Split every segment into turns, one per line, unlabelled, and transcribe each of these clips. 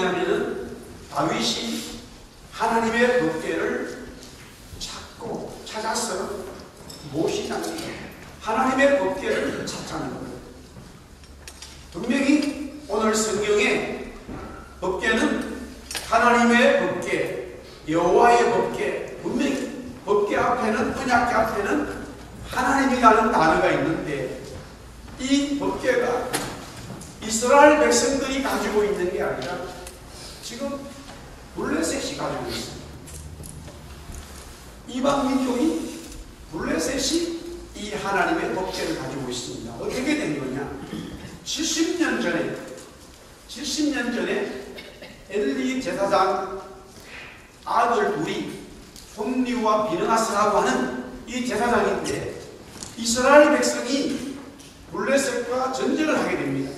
뭐냐면은 다윗이 하나님의 법궤를 찾아서 모시자는 거예요. 하나님의 법궤를 찾자는 거예요. 분명히 오늘 성경에 법궤는 하나님의 법궤, 여호와의 법궤, 분명히 법궤 앞에는, 언약궤 앞에는 하나님이라는 단어가 있는데, 이 법궤가 이스라엘 백성들이 가지고 있는 게 아니라 지금 블레셋이 가지고 있습니다. 이방 민족이 블레셋이 이 하나님의 법궤를 가지고 있습니다. 어떻게 된 거냐? 70년 전에 엘리 제사장 아들 둘이 홈리와 비느하스라고 하는 이 제사장인데, 이스라엘 백성이 블레셋과 전쟁을 하게 됩니다.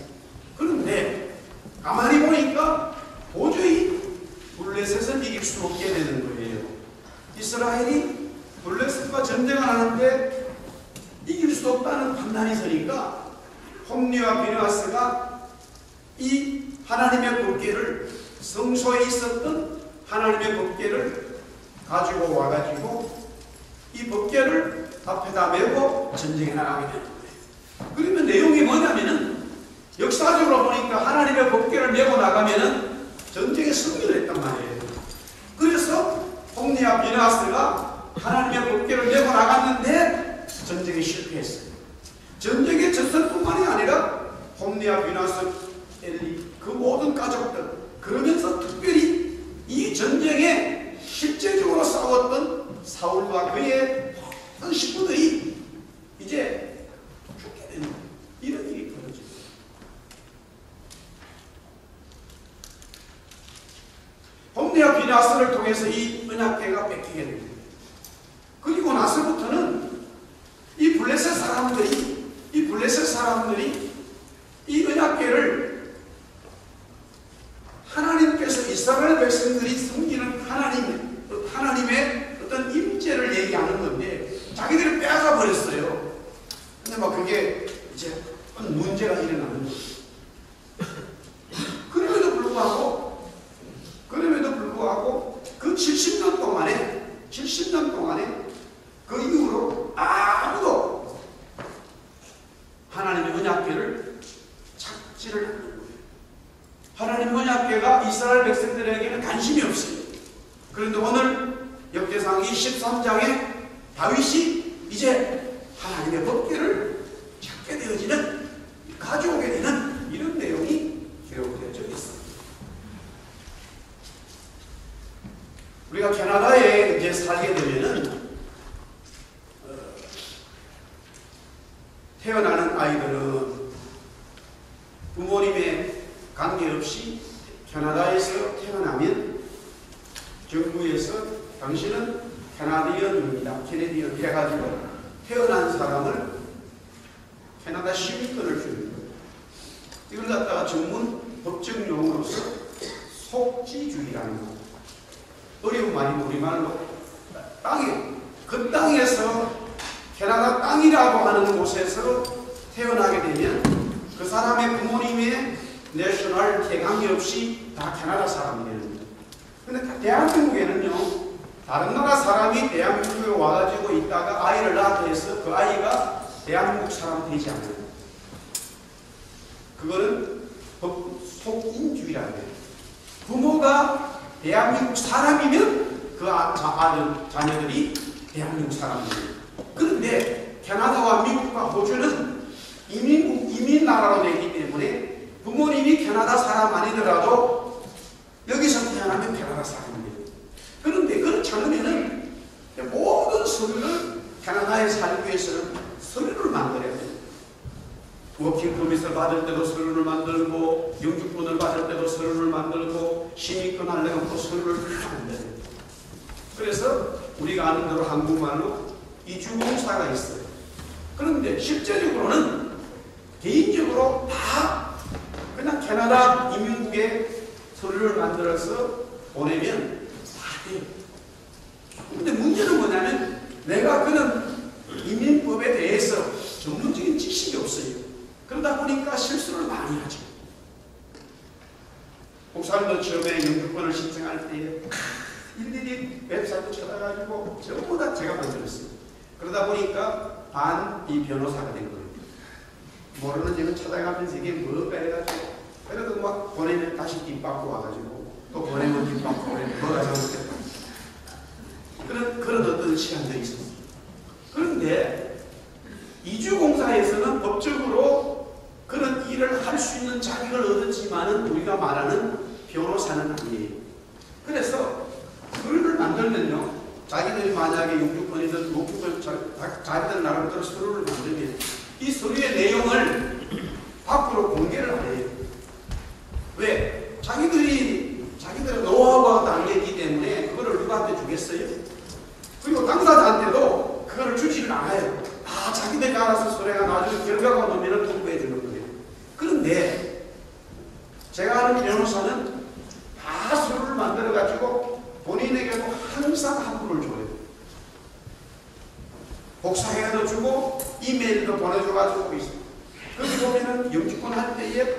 그런데 가만히 보니까 도저히 블레셋을 이길 수 없게 되는 거예요. 이스라엘이 블레셋과 전쟁을 하는데 이길 수 없다는 판단이 서니까 홈리와 비느하스가 이 하나님의 법궤를, 성소에 있었던 하나님의 법궤를 가지고 와가지고 이 법궤를 앞에다 메고 전쟁에 나가게 되는 거예요. 그러면 내용이 뭐냐면은, 역사적으로 보니까 하나님의 법궤를 메고 나가면은 전쟁에 승리를 했단 말이에요. 그래서 홈리와 비느하스가 하나님의 법궤를 메고 나갔는데 전쟁에 실패했어요. 전쟁에 졌을 뿐만이 아니라 홈리와 비느하스, 엘리, 그 모든 가족들, 그러면서 특별히 이 전쟁에 실제적으로 싸웠던 사울과 그의 모든 식구들이 이제 죽게 되는 이런 일이 벌어집니다. 홈리와 비느하스를 통해서 이 언약궤가 뺏기게 됩니다. 그리고 나서부터는 이 블레셋 사람들이 이 언약궤를 하나님께서 이스라엘 백성들이 섬기는 하나님의 어떤 임재를 얘기하는 건데, 자기들이 빼앗아 버렸어요. 근데 막 그게 이제 문제가 일어나는 거예요. 그럼에도 불구하고 그 70년 동안에 그 이후로 아무도 하나님의 언약궤를 찾지를 않는 거예요. 하나님의 언약궤가 이스라엘 백성들에게는 관심이 없어요. 그런데 오늘 역대상 23장에 다윗이 이제 하나님의 법궤를 찾게 되어지는, 가져오게 되는 이런 내용이 기록되어져 있습니다. 우리가 캐나다에 이제 살게 되면은 태어나는 아이들은 부모님의 관계없이 캐나다에서 태어나면 정부에서 당신은 캐나디언입니다, 캐네디언 해가지고 태어난 사람을 캐나다 시민권을 줍니다. 이걸 갖다가 전문 법정 용어로서 속지주의라는 거, 어려운 말이 우리말로 그 땅에서 캐나다 땅이라고 하는 곳에서 태어나게 되면 그 사람의 부모님의 내셔널 관계없이 다 캐나다 사람이 되는 거예요. 근데 대한민국에는요, 다른 나라 사람이 대한민국에 와가지고 있다가 아이를 낳게 해서 그 아이가 대한민국 사람 되지 않아요. 그거는 속인주의라는 거예요. 부모가 대한민국 사람이면 그 자녀들이 대한민국 사람들이에요. 그런데 캐나다와 미국과 호주는 이민 나라로 되기 때문에 부모님이 캐나다 사람 아니더라도 여기서 태어나면 캐나다 사람이에요. 그런데 그렇지 않으면은 모든 서류를 캐나다에 살기 위해서는 서류를 만들어야 돼요. 워킹 퍼밋을 받을 때도 서류를 만들고, 영주권을 받을 때도 서류를 만들고, 시민권 하려면 또 서류를 만들어야 돼요. 그래서 우리가 아는 대로 한국말로 이주공사가 있어요. 그런데 실제적으로는 개인적으로 다 그냥 캐나다 이민국에 서류를 만들어서 보내면 다 돼요. 근데 문제는 뭐냐면 내가 그런 이민법에 대해서 전문적인 지식이 없어요. 그러다 보니까 실수를 많이 하죠. 목사님도 처음에 영주권을 신청할 때 일일이 웹사이트 찾아가지고 전부 다 제가 만들었어요. 그러다 보니까 이 변호사가 된 거예요. 모르는 점을 찾아가면서 이게 뭐가 해가지고 그래도 막 보내면 다시 뒷받고 와가지고 또 보내면 뒷받고 보내면 뭐가 잘못됐다. 그런 어떤 시간들이 있었어요. 그런데 이주공사에서는 법적으로 그런 일을 할 수 있는 자격을 얻었지만은 우리가 말하는 변호사는 아니에요. 그래서 서류를 만들면요, 자기들이 만약에 영주권이든 목주권 자기들 나름대로 서류를 만들면 이 서류의 내용을 밖으로 공개를 안 해요. 왜? 자기들의 노하우가 담겨있기 때문에 그거를 누구한테 주겠어요? 그리고 당사자한테도 그거를 주지를 않아요. 자기들이 알아서 서류가 나중에 결과가 나오면 통보해 주는 거예요. 그런데 제가 아는 변호사는 다 서류를 만들어가지고 본인에게도 항상 합부를 줘요. 복사해도 주고 이메일도 보내줘가지고 있어요. 거기 보면은 영주권 할 때에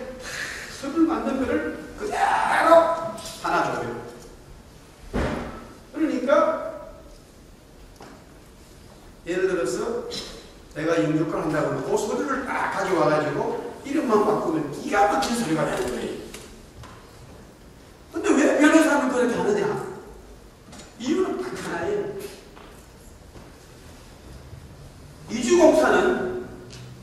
서류를 만든 거를 그대로 하나 줘요. 그러니까 예를 들어서 내가 영주권 한다고 하면 그 서류를 딱 가져와가지고 이름만 바꾸면 기가 막힌 소리가 나는 거예요. 근데 왜 변호사는 그렇게 하느냐? 이유는 딱 하나예요.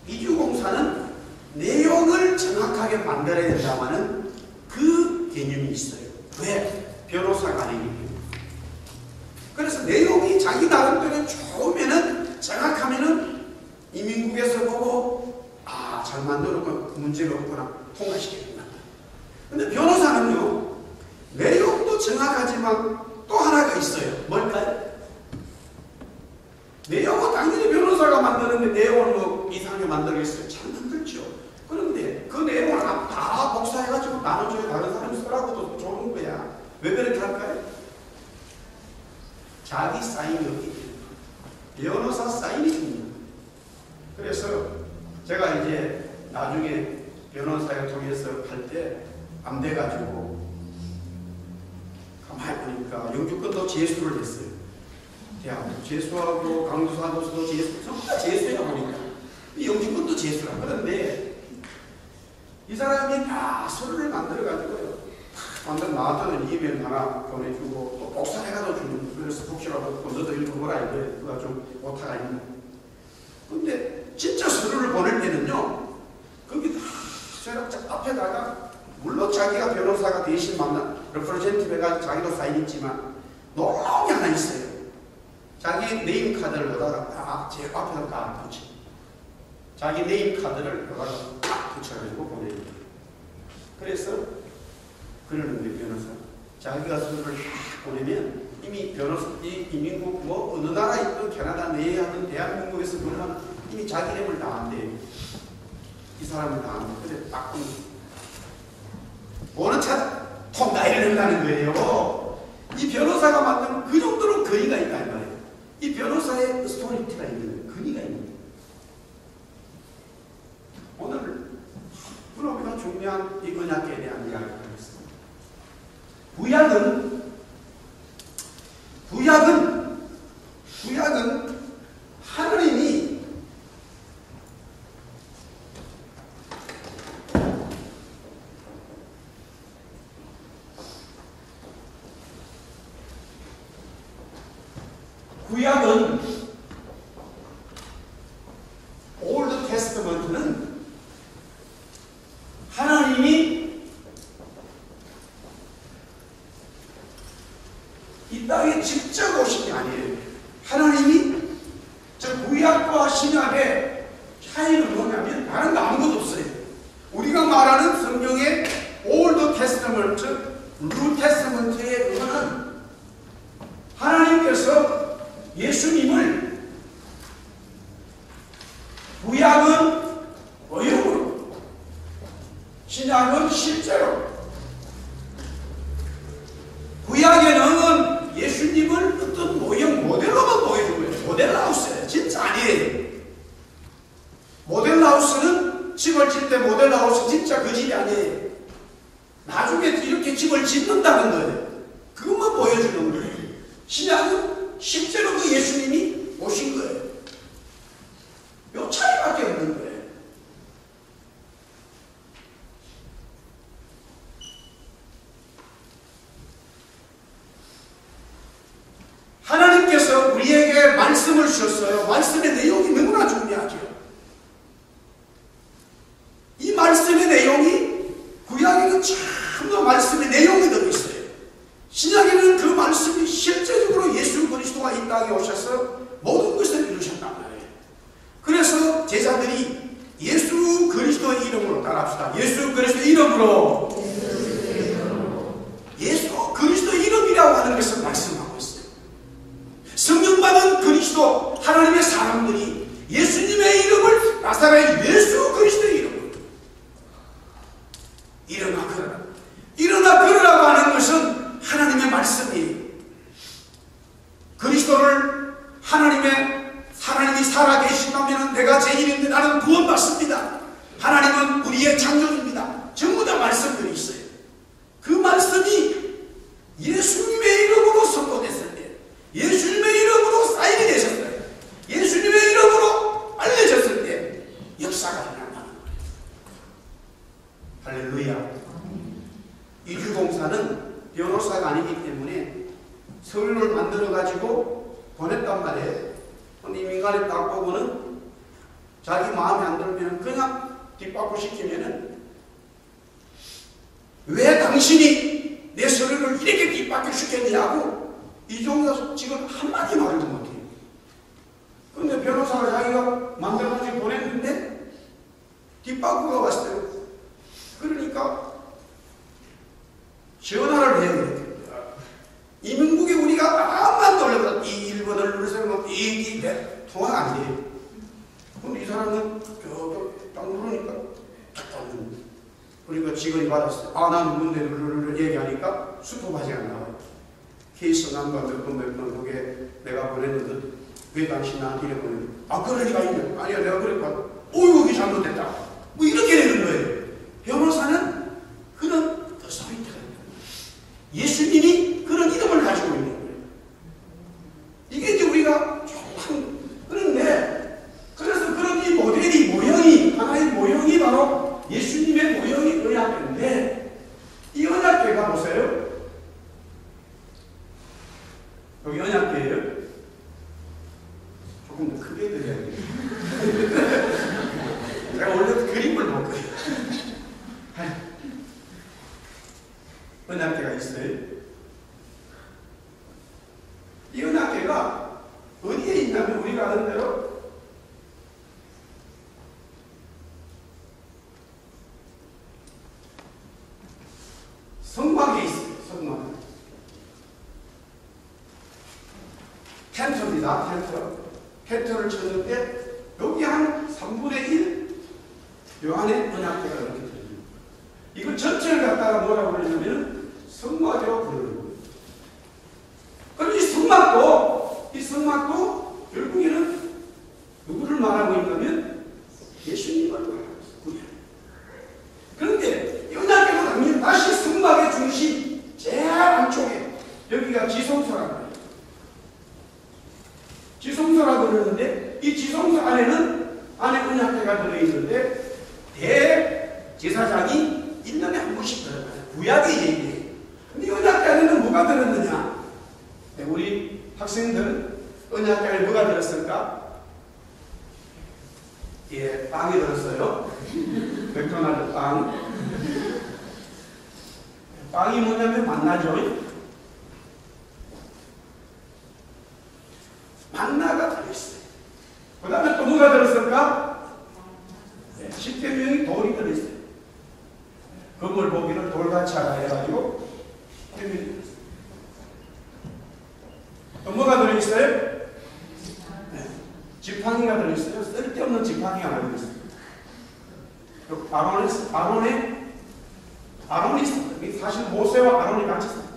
이주공사는 내용을 정확하게 만들어야 된다마는 그 개념이 있어요. 왜? 변호사가 아니기 때문에. 그래서 내용이 자기 나름대로 좋으면은 정확하면은 이민국에서 보고 잘 만들었고 문제가 없구나 통과시켜준다. 근데 변호사는요, 내용도 정확하지만 또 하나가 있어요. 뭘까요? 내용은 당연히 변호사가 만드는데 내용을 뭐 이상하게 만들겠어요? 잘 만들죠. 그런데 그 내용을 다 복사해가지고 나눠줘야 다른 사람이 쓰라고도 좋은 거야. 왜 그렇게 할까요? 자기 사인이 없기 때문에. 변호사 사인이 중요해요. 그래서 제가 이제 나중에 변호사를 통해서 할 때 안 돼가지고 가만히 보니까 영주권도 재수를 했어요. 대학교 재수하고 강주사도서도 재수, 전부 다 재수야 보니까 영주권도 재수라. 그런데 이 사람이 다 서류를 만들어가지고요, 완전 나한테는 이메일 하나 보내주고 또 복사해가지고 주는. 그래서 혹시라도 너도 읽어보라 이거예요. 그가 좀 오타가 있는. 근데 진짜 서류를 보낼 때는요, 거기 다 서류 앞에다가 물론 자기가 변호사가 대신 만난 레프레젠티브 해가지고 자기도 사인 있지만 놀라운 게 하나 있어요. 자기 네임 카드를 여기다가 제일 앞에다 딱 붙여. 자기 네임 카드를 여기다가 딱 붙여가지고 보내요. 그래서 그러는데 변호사 자기가 서류를 딱 보내면 이미 변호사 이민국 뭐 어느 나라에 있든 캐나다 내에 하든 대한민국에서 그러면 이미 자기 이름을 다 안돼요. 이 사람을 다 안돼. 그래 딱 어느 차 통과해야 된다는 거예요. 이 변호사가 만든 그 정도로 거의가 있다 이 말이에요. 이 변호사의 스토리티가 있는 거예요. 근위가 있는 거예요. 오늘 우리가 중요한 이 언약에 대한 이야기를 하겠습니다. 구약은 하느님이 올드 테스트먼트는 하나님이 이 땅에 직접 오신 게 아니에요. 하나님이 저 구약과 신약의 차이는 뭐냐면 다른 거 아무것도 없어요. 우리가 말하는 성경의 올드 테스트먼트, 뉴 테스트먼트의 그거는 하나님께서 예수님을 구약은 의욕으로, 신약은 실제로. 구약에는 예수님을 어떤 모형 모델로만 보여준 거예요. 모델하우스예요. 진짜 아니에요. 모델하우스는 집을 질 때 모델하우스 진짜 그 집이 아니에요. 나중에 이렇게 집 집을 짓는다는 거예요. 그것만 보여주는 거예요. 신약은 실제로 그 예수님이 오신 거예요. 요 차이밖에 없는 거예요. 하나님께서 우리에게 말씀을 주셨어요. 말씀의 내용이 너무나 중요하죠. 이 말씀의 내용이 구약에는 참도 말씀의 내용이 들어있어요. 신약에는 그 말씀이 실제적으로 예수 그리스도가 이 땅에 오셔서 모든 것을 이루셨단 말이에요. 그래서 제자들이 예수 그리스도의 이름으로 따라합시다. 예수 그리스도의 이름으로. 예수 그리스도의 이름이라고 하는 것을 말씀하고 있어요. 성령 받은 그리스도 하나님의 사람들이 예수님의 이름을 나사렛 예수 그리스도의 이름으로 일어나 걸어라. 일어나 걸으라고 하는 것은 하나님의 말씀이에요. 그리스도를 하나님이 살아계신다면 내가 죄인인데 나는 구원받습니다. 하나님은 우리의 창조주입니다. 전부 다 말씀들이 있어요. 그 말씀이 예수님의 이름으로 선포됐을 때, 예수님의 이름으로 사인이 되셨을 때, 예수님의 이름으로 알려졌을 때 역사가 일어난다는 거예요. 할렐루야. 이주봉사는 변호사가 아니기 때문에 서류를 만들어가지고 보냈단 말이에요. 근데 민간에 딱 보고는 자기 마음에 안 들면 그냥 뒷바꾸 시키면은 왜 당신이 내 서류를 이렇게 뒷바꾸 시켰냐고 이종사 지금 한마디 말도 못해요. 그런데 변호사가 자기가 만들어가지고 보냈는데 뒷바꾸가 왔어요. 그러니까 전화를 해야 되겠다. 이민국에 우리가 아무만 돌려서 이 1번을 누르세요. 이 통화가 안 돼요. 근데 이 사람은 딱 누르니까 그러니까 직원이 받았어요. 나는 문제를 얘기하니까 슈퍼바이저가 나와요. 케이스 넘버 몇 번 그게 내가 보냈는데 왜 당신 나한테 이래 보냈는데 그럴 리가 있냐. 아니야 내가 그랬거든. 이게 잘못됐다. 뭐 이렇게 되는 거예요. 변호사는 그런 어서리티가 있는 거예요. 예수님이 그런 이름을 가지고 있는 거예요. 이게 이제 우리가 조금 그런데 그래서 그런 이 모델이 모형이 하나의 모형이 바로 예수님의 모형이 언약궤인데 이 언약궤가 보세요. 여기 언약궤예요. 조금 더 크게 그려야 돼요. 내가 원래 그림을 못 그려요. 언약궤가 있어요. 이 언약궤가 어디에 있냐면 우리가 아는 대로 성막에 있어요. 성막. 텐트입니다. 텐트를 쳤는데 여기 한 3분의 1 요 안에 언약궤가 이렇게 들어요. 이거 전체를 갖다가 뭐라고 그러냐면 성막이라고 부르는 거예요. 그럼 이 성막도 결국에는 누구를 말하고 있냐면 예수님을 말하고 있어요. 그런데 이 언약궤가 당연히 다시 성막의 중심 제일 안쪽에 여기가 지성소라고 해요. 지성소라고 그러는데 이 지성소 안에는 안에 언약궤가 들어있는데 대제사장이 1년에 한 번씩 들어가요. 구약의 얘기예요. 근데 언약궤 안에는 뭐가 들었느냐? 네, 우리 학생들 언약궤 안에 뭐가 들었을까? 예, 빵이 들었어요. 맥도날드 빵. 빵이 뭐냐면 만나죠. 만나가 들어있어요. 그 다음에 또 뭐가 들었을까? 네, 십계명이 돌이 들어있어요. 그물 보기를 돌같이 하라 해가지고 계명이 들어있어요. 또 뭐가 들어있어요? 네, 지팡이가 들어있어요. 쓸데없는 지팡이가 하나 들어있어요. 아론이 있어요. 사실 모세와 아론이 같이 있어요.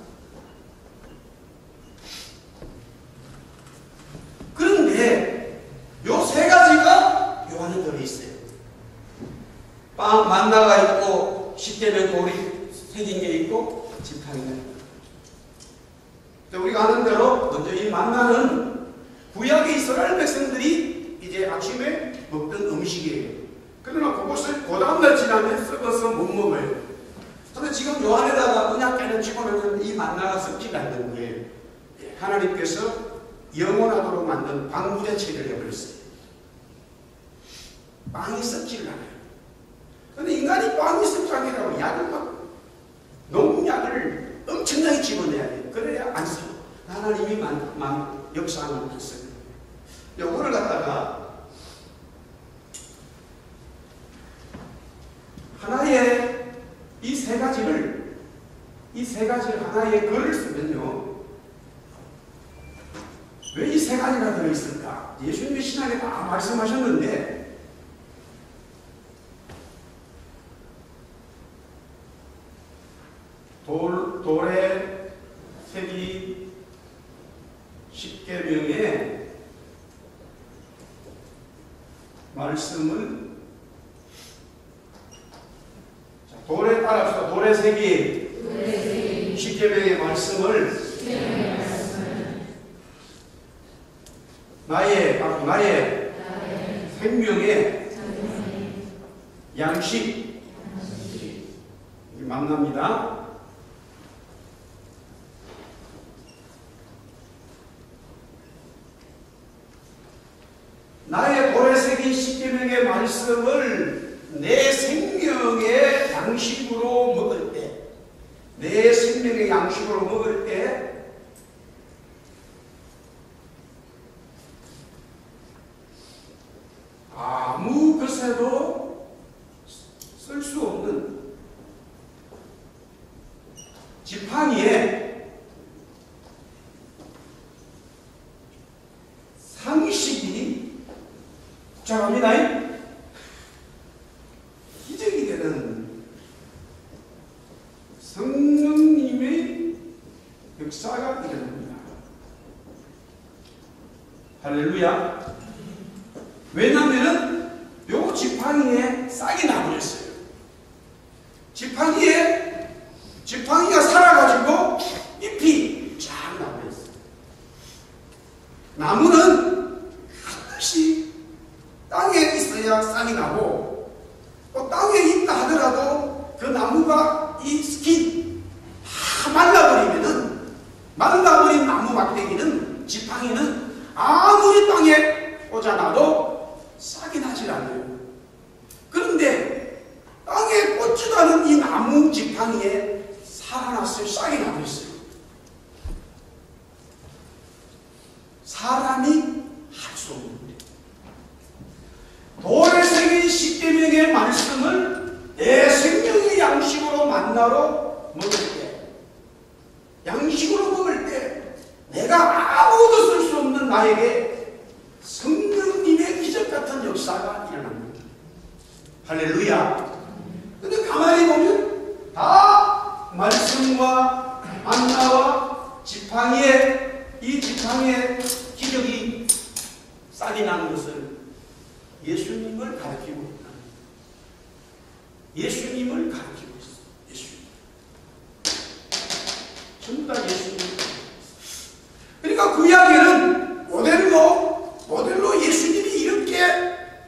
지팡이가. 우리가 아는 대로 먼저 이 만나는 구약의 이스라엘 백성들이 이제 아침에 먹던 음식이에요. 그러나 그것을 그 다음날 지나면 썩어서 못 먹어요. 그런데 지금 요 안에다가 언약궤를 집어넣으면 이 만나가 썩지 않는 거예요. 하나님께서 영원하도록 만든 방부제 체계를 해버렸어요. 빵이 썩지를 않아요. 그런데 인간이 빵이 썩지 않으라고 약을 막 농약을 엄청나게 집어내야 돼요. 그래야 안 써. 하나님이 역사하면 안 써요. 요거를 갖다가 하나의 이 세 가지를 하나의 글을 쓰면요. 왜 이 세 가지가 들어있을까? 예수님의 신학에 다 말씀하셨는데 돌에 새기 십계명의 말씀을 돌에 따라서 돌에 새기 십계명의 말씀을 나의 생명의 양식 만납니다. 나의 돌에 새긴 십계명의 말씀을 내 생명의 양식으로 먹을 때, 내 생명의 양식으로 먹을 때 아무 것에도 쓸 수 없는 지팡이에 상식이 복잡합니다. 기적이 되는 성령님의 역사가 일어납니다. 할렐루야. 왜냐하면 요 지팡이에 싹이 나버렸어요. 지팡이가 살아가지고 잎이 쫙 나버렸어요. 나무는 반드시 땅에 있어야 싹이 나고, 또 땅에 있다 하더라도 그 나무가 이 스킨 다 말라버린 나무 막대기는, 지팡이는 아무리 땅에 꽂아놔도 싹이 나질 않아요. 그런데 땅에 꽂지도 않은 이 나무 지팡이에 살아났어요. 싹이 나고 있어요. 사람이 할 수 없는 거예요. 돌에 새긴 십계명의 말씀을 내 생명의 양식으로 만나러 먹을 때, 양식으로 먹을 때 내가 아무것도 쓸 수 없는 나에게 성령님의 기적 같은 역사가 일어납니다. 할렐루야. 근데 가만히 보면 다 말씀과 만나와 이 지팡이에 기적이 싹이 나는 것을 예수님을 가르치고 있다. 예수님을 가르치고 있어. 예수님. 전부 다 예수님. 그러니까 그 이야기는 모델로 예수님이 이렇게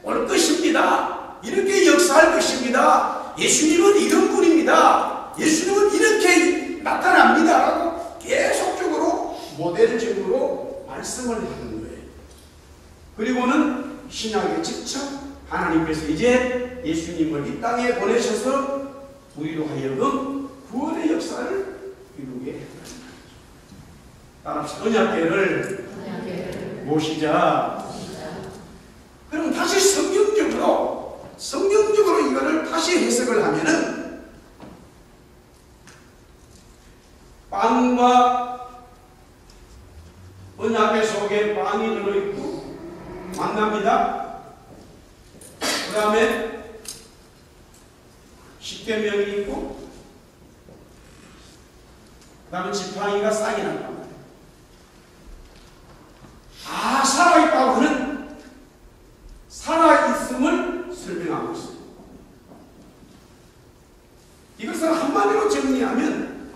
올 것입니다. 이렇게 역사할 것입니다. 예수님은 이런 분입니다. 예수님은 이렇게 나타납니다. 라고 계속적으로 모델적으로 말씀을 하는 거예요. 그리고는 신약에 직접 하나님께서 이제 예수님을 이 땅에 보내셔서 우리로 하여금 구원의 역사를 이루게 했다. 따라서 언약궤를 모시자. 그럼 다시 성경적으로 이거를 다시 해석을 하면은 빵과 언약궤 속에 빵이 들어있고 만납니다. 그 다음에 십계명이 있고, 그 다음에 지팡이가 싹이 난다. 다 살아있다고 하는 살아있음을 설명하고 있습니다. 이것을 한마디로 정리하면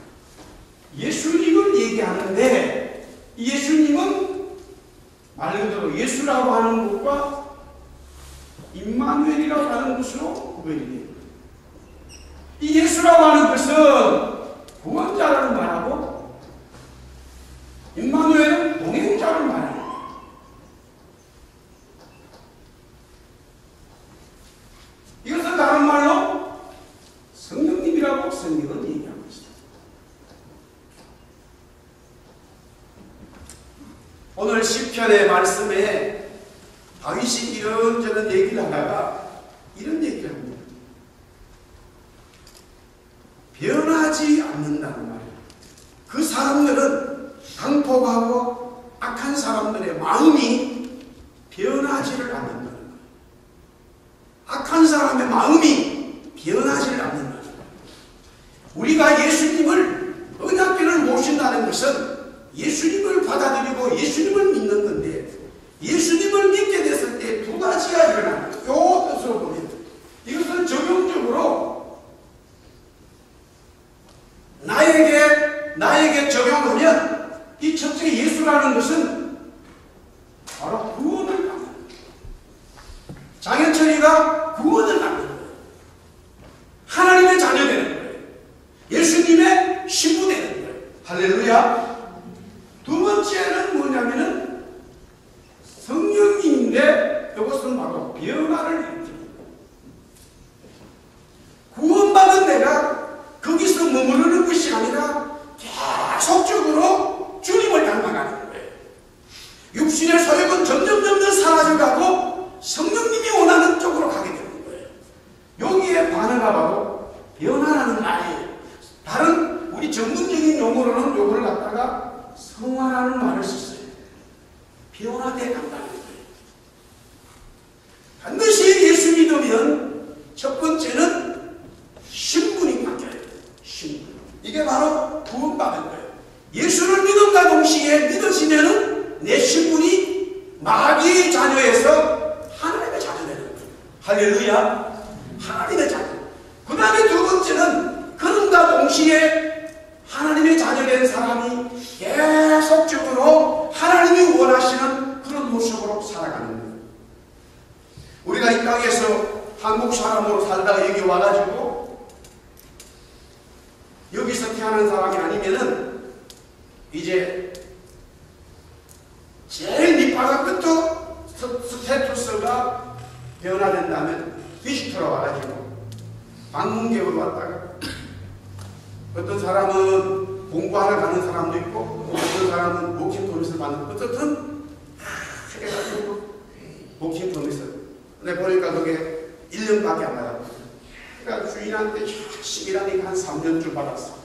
얘기하는데 예수님은 말 그대로 예수라고 하는 것과 임마누엘이라고 하는 것으로 구별이 됩니다. 이 예수라고 하는 것은 구원자를 말하고 임마누엘은 동행자를 말합니다. 이것은 다른 말로 성령님이라고 성경은 얘기하고 있습니다. 오늘 시편의 말씀에 다윗이 이런저런 얘기를 하다가 이런 얘기를 합니다. 변하지 않는다는 말이에요. 그 사람들은 강포하고 악한 사람들의 마음이 변하지를 않는다는 거예요. 악한 사람의 마음이 변하지를 않는다는 거예요. 우리가 예수님을 언약궤를 모신다는 것은 예수님을 받아들이고 예수님을 믿는 건데 예수님을 믿게 됐을 때 두 가지가 일어나는 거예요. 이 뜻으로 보면 이것은 적용적으로 나에게 적용하면 이 첫째 예수라는 것은 바로 구원을 받는 거예요. 장현철이가 구원을 받는 거예요. 하나님의 자녀 되는 거예요. 예수님의 신부 되는 거예요. 할렐루야. 두 번째는 뭐냐면은 성령님인데 이것은 바로 변화를 일으킵니다. 구원받은 내가 거기서 머무르는 것이 아니라 계속적으로 주님을 닮아가는 거예요. 육신의 소욕은 점점 사라져가고 성령님이 원하는 쪽으로 가게 되는 거예요. 여기에 반응가 바로 변화라는 말이에요. 다른 우리 전문적인 용어로는 요거를 갖다가 성화라는 말을 썼어요. 변화돼 간다는 거예요. 반드시 예수 믿으면 첫 번째는 신분이 바뀌어야 돼요. 신분. 이게 바로 구원받은 거예요. 예수를 믿음과 동시에 믿으시면은 내 신분이 마귀의 자녀에서 하나님의 자녀 되는 거예요. 할렐루야. 하나님의 자녀. 그 다음에 두 번째는 그런가 동시에 하나님의 자녀 된 사람이 계속적으로 하나님이 원하시는 그런 모습으로 살아가는 거예요. 우리가 이 땅에서 한국 사람으로 살다가 여기 와가지고 여기서 태어난 사람이 아니면은 이제 제일 밑바닥부터 스테투스가 변화된다면 비시터로 와가지고 방문객으로 왔다가 어떤 사람은 공부하러 가는 사람도 있고 어떤 사람은 워킹퍼밋을 받는 어쨌든 해가지고 워킹퍼밋을 근데 보니까 그게 1년밖에 안 받았거든요. 그러니까 주인한테 열심히 일하니까 한 3년쯤 받았어.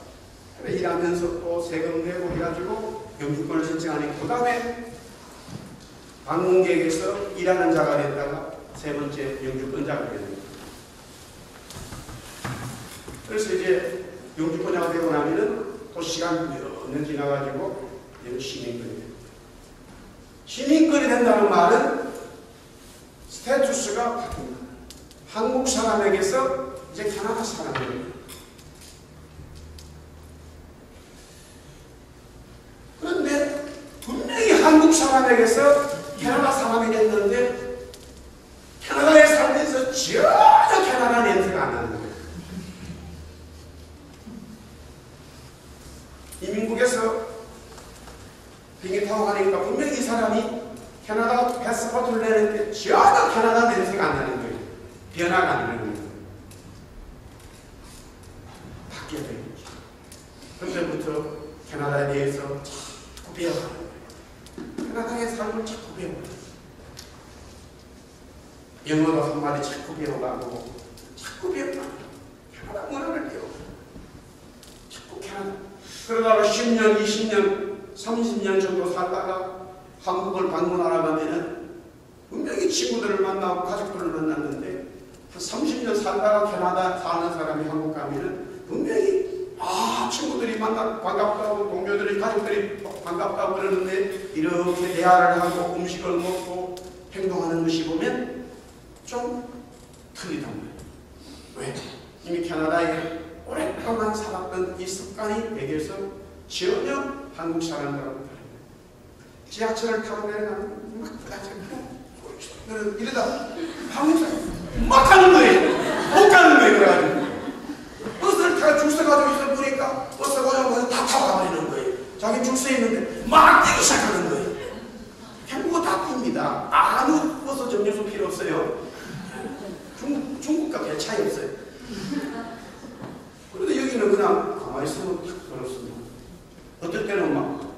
그래 일하면서 또 세금 내고 해가지고 영주권을 신청하니까 그 다음에 방문객에서 일하는 자가 됐다가 세 번째 영주권자가 되는 거예요. 그래서 이제 영주권자가 되고 나면은 또 시간 몇 년 지나가지고 시민권이 됩니다. 시민권이 된다는 말은 스테투스가 바뀝니다. 한국 사람에게서 이제 캐나다 사람이 됩니다. 그런데 분명히 한국 사람에게서 캐나다 사람이 됐는데 캐나다에 살면서 전혀 캐나다 냄새가 안 나는 거예요. 이민국에서 비행기 타고 가니까 분명히 이 사람이 캐나다 패스포트를 내는데 전혀 캐나다 냄새가 안 나는 거예요. 변화가 안 나는 거예요. 바뀌어야 되는 거죠. 그때부터 캐나다에 대해서 자꾸 배워가는 거예요. 캐나다의 삶을 자꾸 배워가요. 영어도 한마디 자꾸 배워가고 자꾸 배워가고 캐나다 문화를 배워가고 자꾸 캐나다 그러다가 10년, 20년, 30년 정도 살다가 한국을 방문하러 가면은 분명히 친구들을 만나고 가족들을 만났는데 한 30년 살다가 캐나다 사는 사람이 한국 가면은 분명히 친구들이 만나 반갑다고 동료들이 가족들이 반갑다고 그러는데 이렇게 대화를 하고 음식을 먹고 행동하는 것이 보면 좀 틀리단 말이에요. 왜? 이미 캐나다에 오랫동안 살았던 이 습관이 배겨서 전혀 한국 사람들하고 다릅니다. 지하철을 타고 내려가면 막 이러다 한국 사람 막 가는 거예요. 못 가는 거예요. 그래가지고 버스를 타고 줄 서가지고 있어 보니까 버스가 오자마자 다 타고 가버리는 거예요. 자기 줄 서 있는데 막 뛰기 시작하는 거예요. 한국어 다 뜁니다. 아무 버스 정류소 필요 없어요. 중국과 별 차이 없어요. 그런데 여기는 그냥 가만히 있으면 탁 걸었습니다. 어떨 때는 막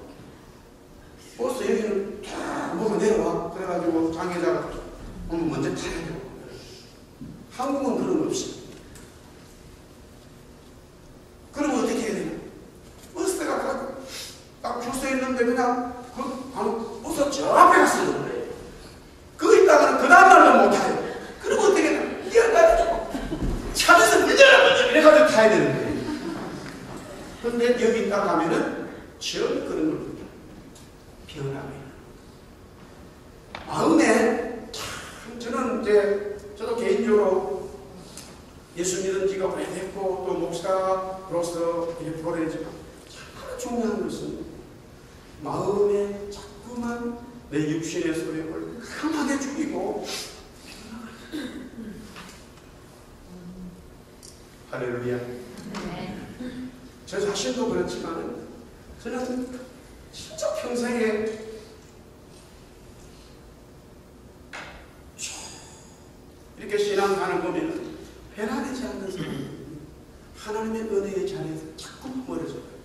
버스 여기는 탁 뭐가 내려와. 그래가지고 장애자가 먼저 타야 돼요. 한국은 그런 거 없이. 그러면 어떻게 해야 되냐? 버스가 딱 줄 서 있는데 그냥 버스 저 앞에 가서 쓰는 거예요. 거기 있다가는 그 다음날은 못 타요. 그러면 어떻게 해야 되냐? 뛰어가지고 차에서 물려라 이래가지고 타야 되는 거예요. 그런데 여기 있다 가면은 전혀 그런 걸 못해요. 변화가 마음에 참 저는 이제 저도 개인적으로 예수 믿은 지가 오래됐고 또 목사로서 이렇게 보내지만 참 중요한 것은 마음에 자꾸만 내 육신의 소욕을 강하게 죽이고 할렐루야. 저 자신도 그렇지만 저는 진짜 평생에 이렇게 신앙하는 보면 변화되지 않는 사람이 하나님의 은혜의 자리에서 자꾸 멀어져요.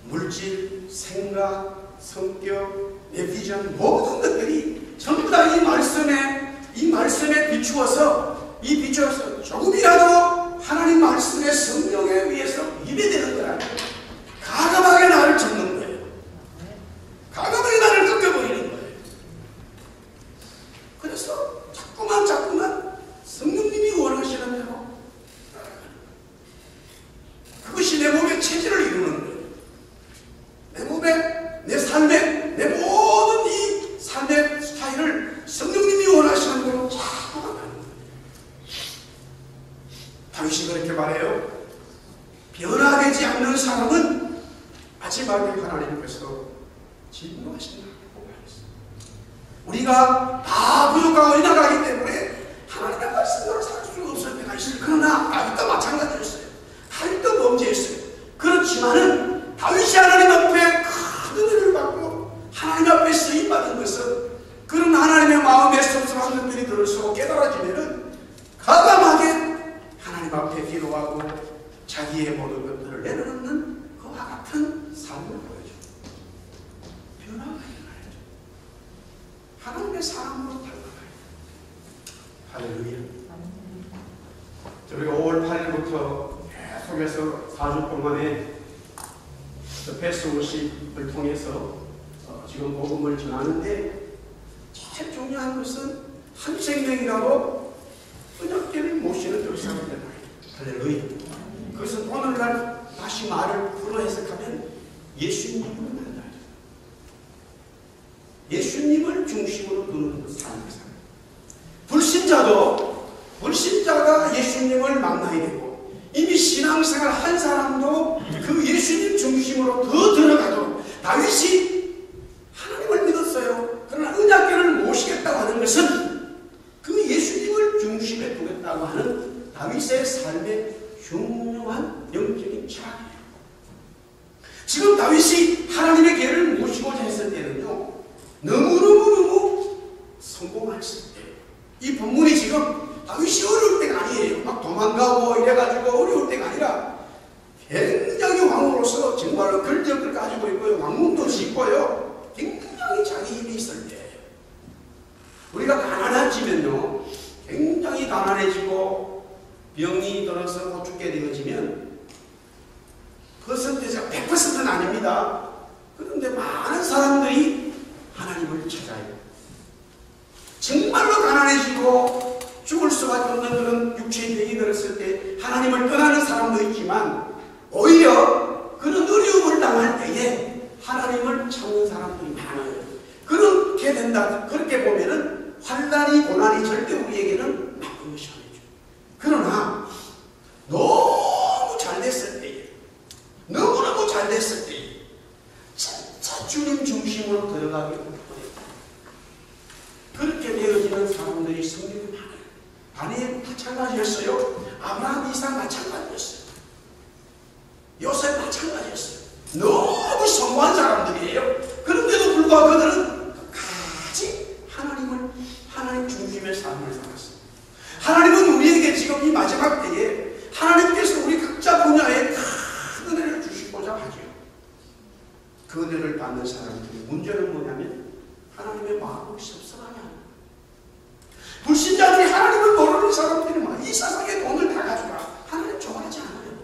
물질, 생각, 성격, 내 비전 모든 것들이 전부 다 이 말씀에 비추어서 조금이라도 하나님 말씀의 성령에 의해서 위배되는 거라. 가감하게 나를 접는 거예요. 가감하게 나를 꺾여버리는 거예요. 그래서 자꾸만 성령님이 원하시는 대로 그것이 내 몸의 체질을 이루는 거예요. 내 몸에, 내 삶에, 내 모든 이 삶의 스타일을 성령님이 원하시는 대로 자꾸만 가는 거예요. 다윗이 그렇게 말해요. 변화되지 않는 사람은 마지막에 하나님께서 진노하신다고 말했어요. 우리가 다 부족하고 어리나가기 때문에 하나님의 말씀대로 살 수 없을 때가 있어요. 그러나 다윗도 마찬가지였어요. 다윗도 범죄했어요. 그렇지만은 다윗이 하나님 앞에 큰 은혜를 받고 하나님 앞에 쓰임받은 것은 그런 하나님의 마음에 섭섭한 것들이 들어서 깨달아지면은 가감하게 하나님 앞에 기도하고 자기의 모든 것들을 내려놓는 그와 같은 삶을 보여줘요. 변화가 일어나야죠. 하나님의 사랑으로 달라가요. 할렐루야. 우리가 5월 8일부터 계속해서 4주 동안에 패스워십을 통해서 지금 복음을 전하는데 제일 중요한 것은 한 생명이라도 언약궤를 모시는 역사입니다. 할렐루야. 그것은 오늘날 다시 말을 풀어 해석하면 예수님을 만나죠. 예수님을 중심으로 두는 삶입니다. 불신자가 예수님을 만나야 되고 이미 신앙생활 한 사람도 그 예수님 중심으로 더 들어가도록 다윗이 하나님을 믿었어요. 그러나 언약궤를 모시겠다고 하는 것은 그 예수님을 중심에 두겠다고 하는 다윗의 삶의 흉흉한 영적인 철학이에요. 지금 다윗이 하나님의 궤를 모시고자 했을 때는요, 너무너무 성공했을 때, 이 본문이 지금 다윗이 어려울 때가 아니에요. 막 도망가고 이래가지고 어려울 때가 아니라 굉장히 왕으로서 정말로 근력을 가지고 있고요, 왕문도 짓고요, 굉장히 자기 힘이 있을 때예요. 우리가 가난해지면요, 굉장히 가난해지고 병이 들어서 못 죽게 되어지면 퍼센트가 100%는 아닙니다. 그런데 많은 사람들이 하나님을 찾아요. 정말로 가난해지고 죽을 수밖에 없는 그런 육체의 병이 들었을 때 하나님을 떠나는 사람도 있지만 오히려 그런 어려움을 당할 때에 하나님을 찾는 사람들이 많아요. 그렇게 된다. 그렇게 보면은 환난이 고난이 절대 우리에게는 나쁜 것이 아니죠. 마찬가지였어요. 아브라함, 이삭 마찬가지였어요. 요셉 마찬가지였어요. 너무 성공한 사람들이에요. 그런데도 불구하고 그들은 끝까지 하나님 중심의 삶을 살았어요. 하나님은 우리에게 지금 이 마지막 때에 하나님께서 우리 각자 분야에 큰 은혜를 주시고자 하죠. 그 은혜를 받는 사람들이 문제는 뭐냐면 하나님의 마음을 섭섭하냐. 불신자들이 하나님을 모르는 사람들은 이 세상에 돈을 다 가져가 하나님 좋아하지 않아요.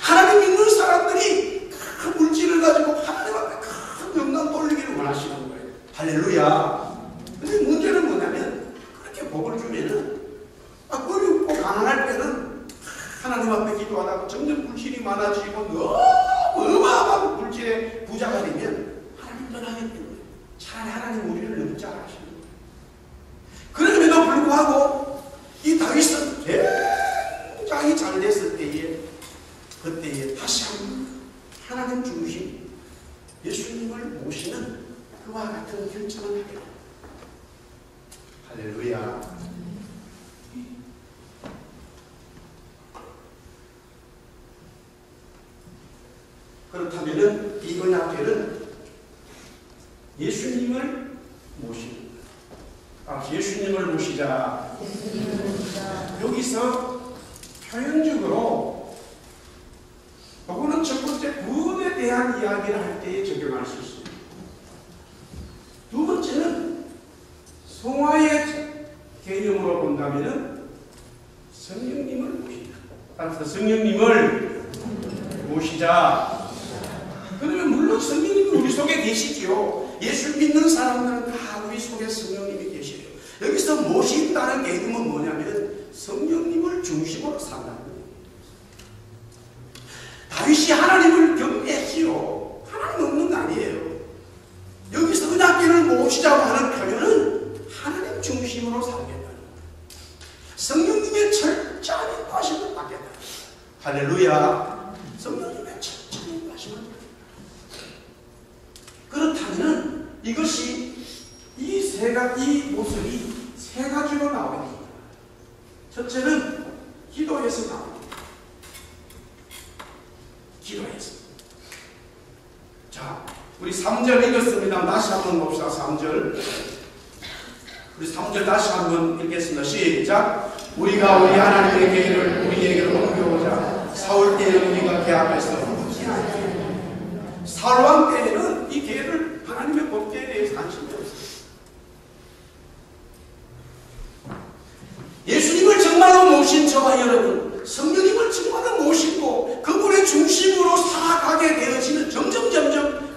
하나님 믿는 사람들이 큰 물질을 가지고 하나님 앞에 큰 영광 돌리기를 원하시는 거예요. 할렐루야. 근데 문제는 뭐냐면 그렇게 복을 주면은 어렵고 가난할 때는 하나님 앞에 기도하다가 점점 물질이 많아지고 너무 어마어마한 물질의 부자가 되면 하나님 떠나게 되는 거예요. 차라리 하나님 우리를 너무 잘하시는 거예요. 그럼에도 불구하고 이 다윗은 굉장히 잘 됐을 때에 그때에 다시 한번 하나님 중심 예수님을 모시는 그와 같은 결정을 하게 됩니다. 할렐루야. 그렇다면은 이 언약궤는 예수님을 모시는 예수님을 모시자. 여기서 표현적으로 이거는 첫 번째 구원에 대한 이야기를 할 때에 적용할 수 있습니다. 두 번째는 성화의 개념으로 본다면은 성령님을 모신다. 따라서 성령님을 모시자. 그러면 물론 성령님이 우리 속에 계시지요. 예수 믿는 사람들은 다 우리 속에 성령님이 계시죠. 여기서 모신다는 개념은 뭐냐면 성령님을 중심으로 산다는 거예요. 다윗이 하나님을 경배했지요. 하나님 없는 거 아니에요. 여기서 언약궤를 모시자고 하는 표현은 하나님 중심으로 살겠다는 거예요. 성령님의 철저한 인도하심을 받겠다. 할렐루야. 성령님의 철저한 인도하심을 받겠다. 그렇다면 이것이 이 모습이 세 가지로 나오게 됩니다. 첫째는 기도에서 나옵니다. 기도에서. 자, 우리 3절 읽었습니다. 다시 한번 봅시다. 3절. 우리 3절 다시 한번 읽겠습니다. 시작. 우리가 우리 하나님의 계획을 우리에게로 옮겨오자. 사울 때에는 우리가 그 앞에서 사울 왕 때에는 이 계획을 하나님의 법계에 대해서 관심이 없어요. 예수님을 정말로 모신 저와 여러분, 성령님을 정말로 모시고 그분의 중심으로 살아가게 되어지면 점점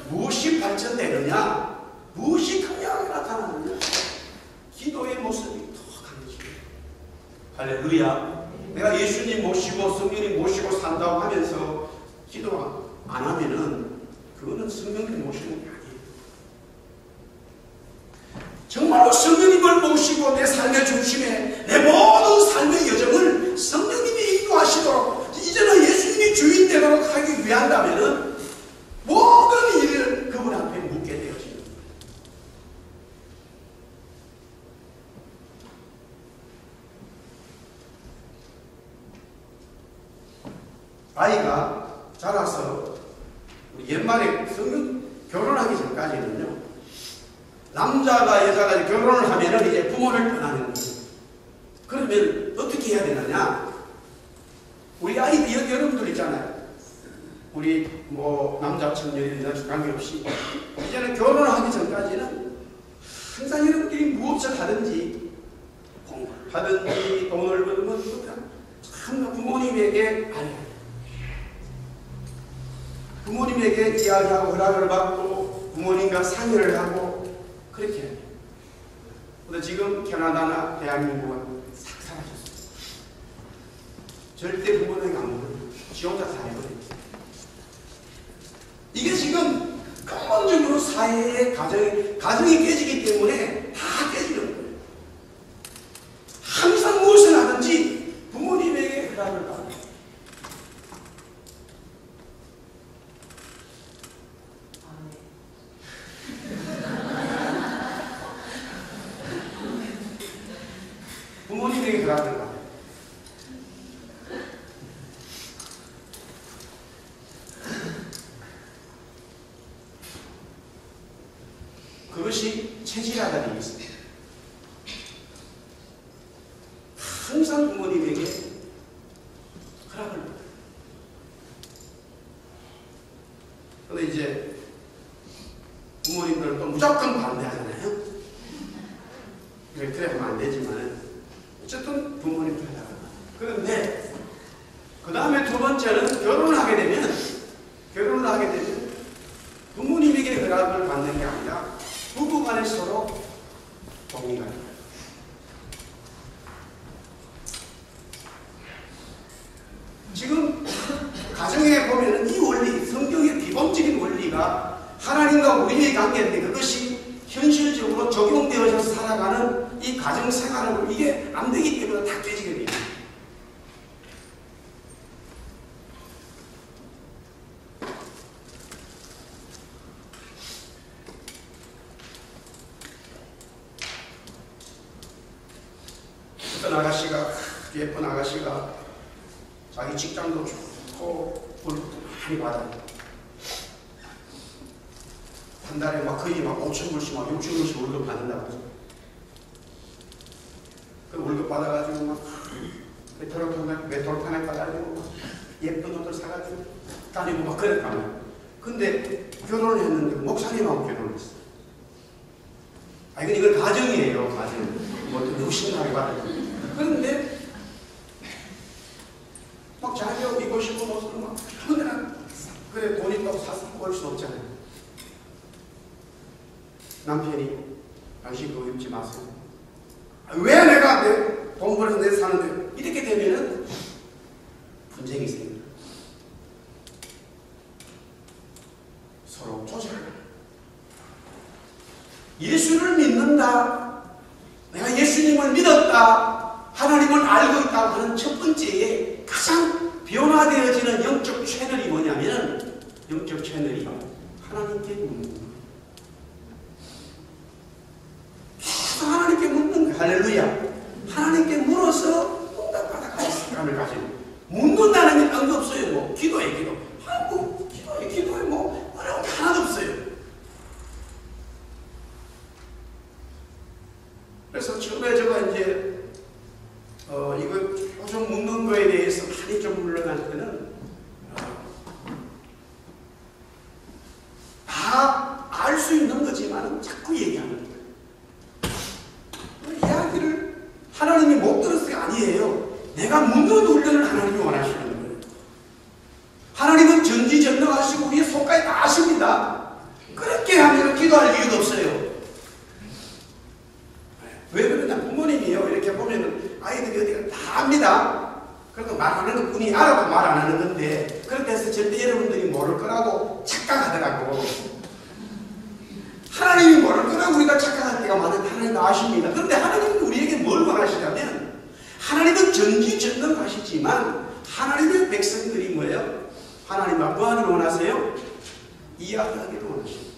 무엇이 발전되느냐, 무엇이 강력하게 나타나느냐, 기도의 모습이 더 강해지고. 할렐루야. 내가 예수님 모시고 성령님 모시고 산다고 하면서 기도 안 하면은 그거는 성령님 모시는 게 아니에요. 정말로 성령님을 모시고 내 삶의 중심에 내 모든 삶의 여정을 성령님이 인도하시도록 이제는 예수님이 주인 되도록 하기 위한다면은 모든 일을 그분 앞에 묻게 되어집니다. 아이가 자라서 옛말에 결혼하기 전까지는요, 남자가 여자가 결혼을 하면은 이제 부모를 떠나는 거예요. 그러면 어떻게 해야 되느냐? 우리 아이들 여러분들 있잖아요. 우리 남자 청년이나 관계없이 이제는 결혼을 하기 전까지는 항상 여러분들이 무엇을 하든지 공부하든지 돈을 벌면 참 부모님에게 부모님에게 이야기하고 허락을 받고 부모님과 상의를 하고 그렇게 해요. 근데 지금 캐나다나 대한민국은 싹 사라졌어요. 절대 부모님에게 안 물어요. 지 혼자 살아버려요. 이게 지금 근본적으로 사회의 가정이 깨지기 때문에 다 깨지는 거예요. 항상 무엇을 하든지 부모님에게 허락을 받아요. 부모님에게 허락을 받아요. 그것이 체질화가 되어 있습니다. 항상 부모님에게 허락을 받아요. 그런데 이제 부모님들은 또 무조건 반대하잖아요. 그래 하면 안 되지만 어쨌든 부모님들 하다가. 그런데 그 다음에 두 번째는 결혼을 하게 되면 부모님에게 허락을 받는 게 아니라 부부간에 서로 동의가 돼요. 지금 가정에 보면은 이 원리, 성경의 기본적인 원리가 하나님과 우리의 관계인데 그것이 현실적으로 적용되어서 살아가는 이 가정 생활을 이게 안 되기 때문에 다 깨지게 됩니다. 예쁜 아가씨가 자기 직장도 좋고 월급도 많이 받아요. 한 달에 거의 5,000불씩 6,000불씩 월급 받는다고 하죠. 그 월급 받아가지고 메트로판에 가가지고 예쁜 옷을 사가지고 다니고 그랬거든요. 근데 결혼을 했는데 목사님하고 결혼을 했어요. 이건 가정이에요. 가정. 무심하게 받아요. 그런데 자기가 입고 싶은 옷을 아무데나 그래 돈 있다고 사서 볼 수 없잖아요. 남편이 당신 그거 입지 마세요. 왜 내가 돈 벌어서 내 사는데 이렇게 되면은 분쟁이 생깁니다. 서로 조절을. 예수를 믿는다. 내가 예수님을 믿었다. 하나님을 알고 있다고 하는 첫 번째에 가장 변화되어지는 영적 채널이 뭐냐면 영적 채널이 하나님께 묻는 거예요. 계속 하나님께 묻는 거예요. 할렐루야. 하나님께 물어서 응답받아가는 시간을 가지고 묻는다는 게 딴 거 없어요. 기도해 기도. 기도해 어려운 게 하나도 없어요. 그래서 처음에 제가 이제 이거 좀 묻는 거에 대해서 많이 좀 물러날 때는 다 알 수 있는 거지만 자꾸 얘기하는 거예요. 이야기를 하나님이 못 들었을 게 아니에요. 내가 묻는 훈련을 하나님이 원하시는 거예요. 하나님은 전지전능하시고 우리의 속까지 다 아십니다. 그렇게 하면 기도할 이유도 없어요. 왜 그러냐? 부모님이요. 이렇게 보면은 아이들이 어디가 다 압니다. 그래도 말하는 것 뿐이 알아도 말 안 하는 건데, 그렇게 해서 절대 여러분들이 모를 거라고 착각하더라고. 하나님이 모를 거라고 우리가 착각할 때가 많은데 하나님도 아십니다. 그런데 하나님은 우리에게 뭘 원하시냐면, 하나님은 전지전능하시지만 하나님의 백성들이 뭐예요? 하나님 앞 뭐 하기를 원하세요? 이야기하기를 원하십니다.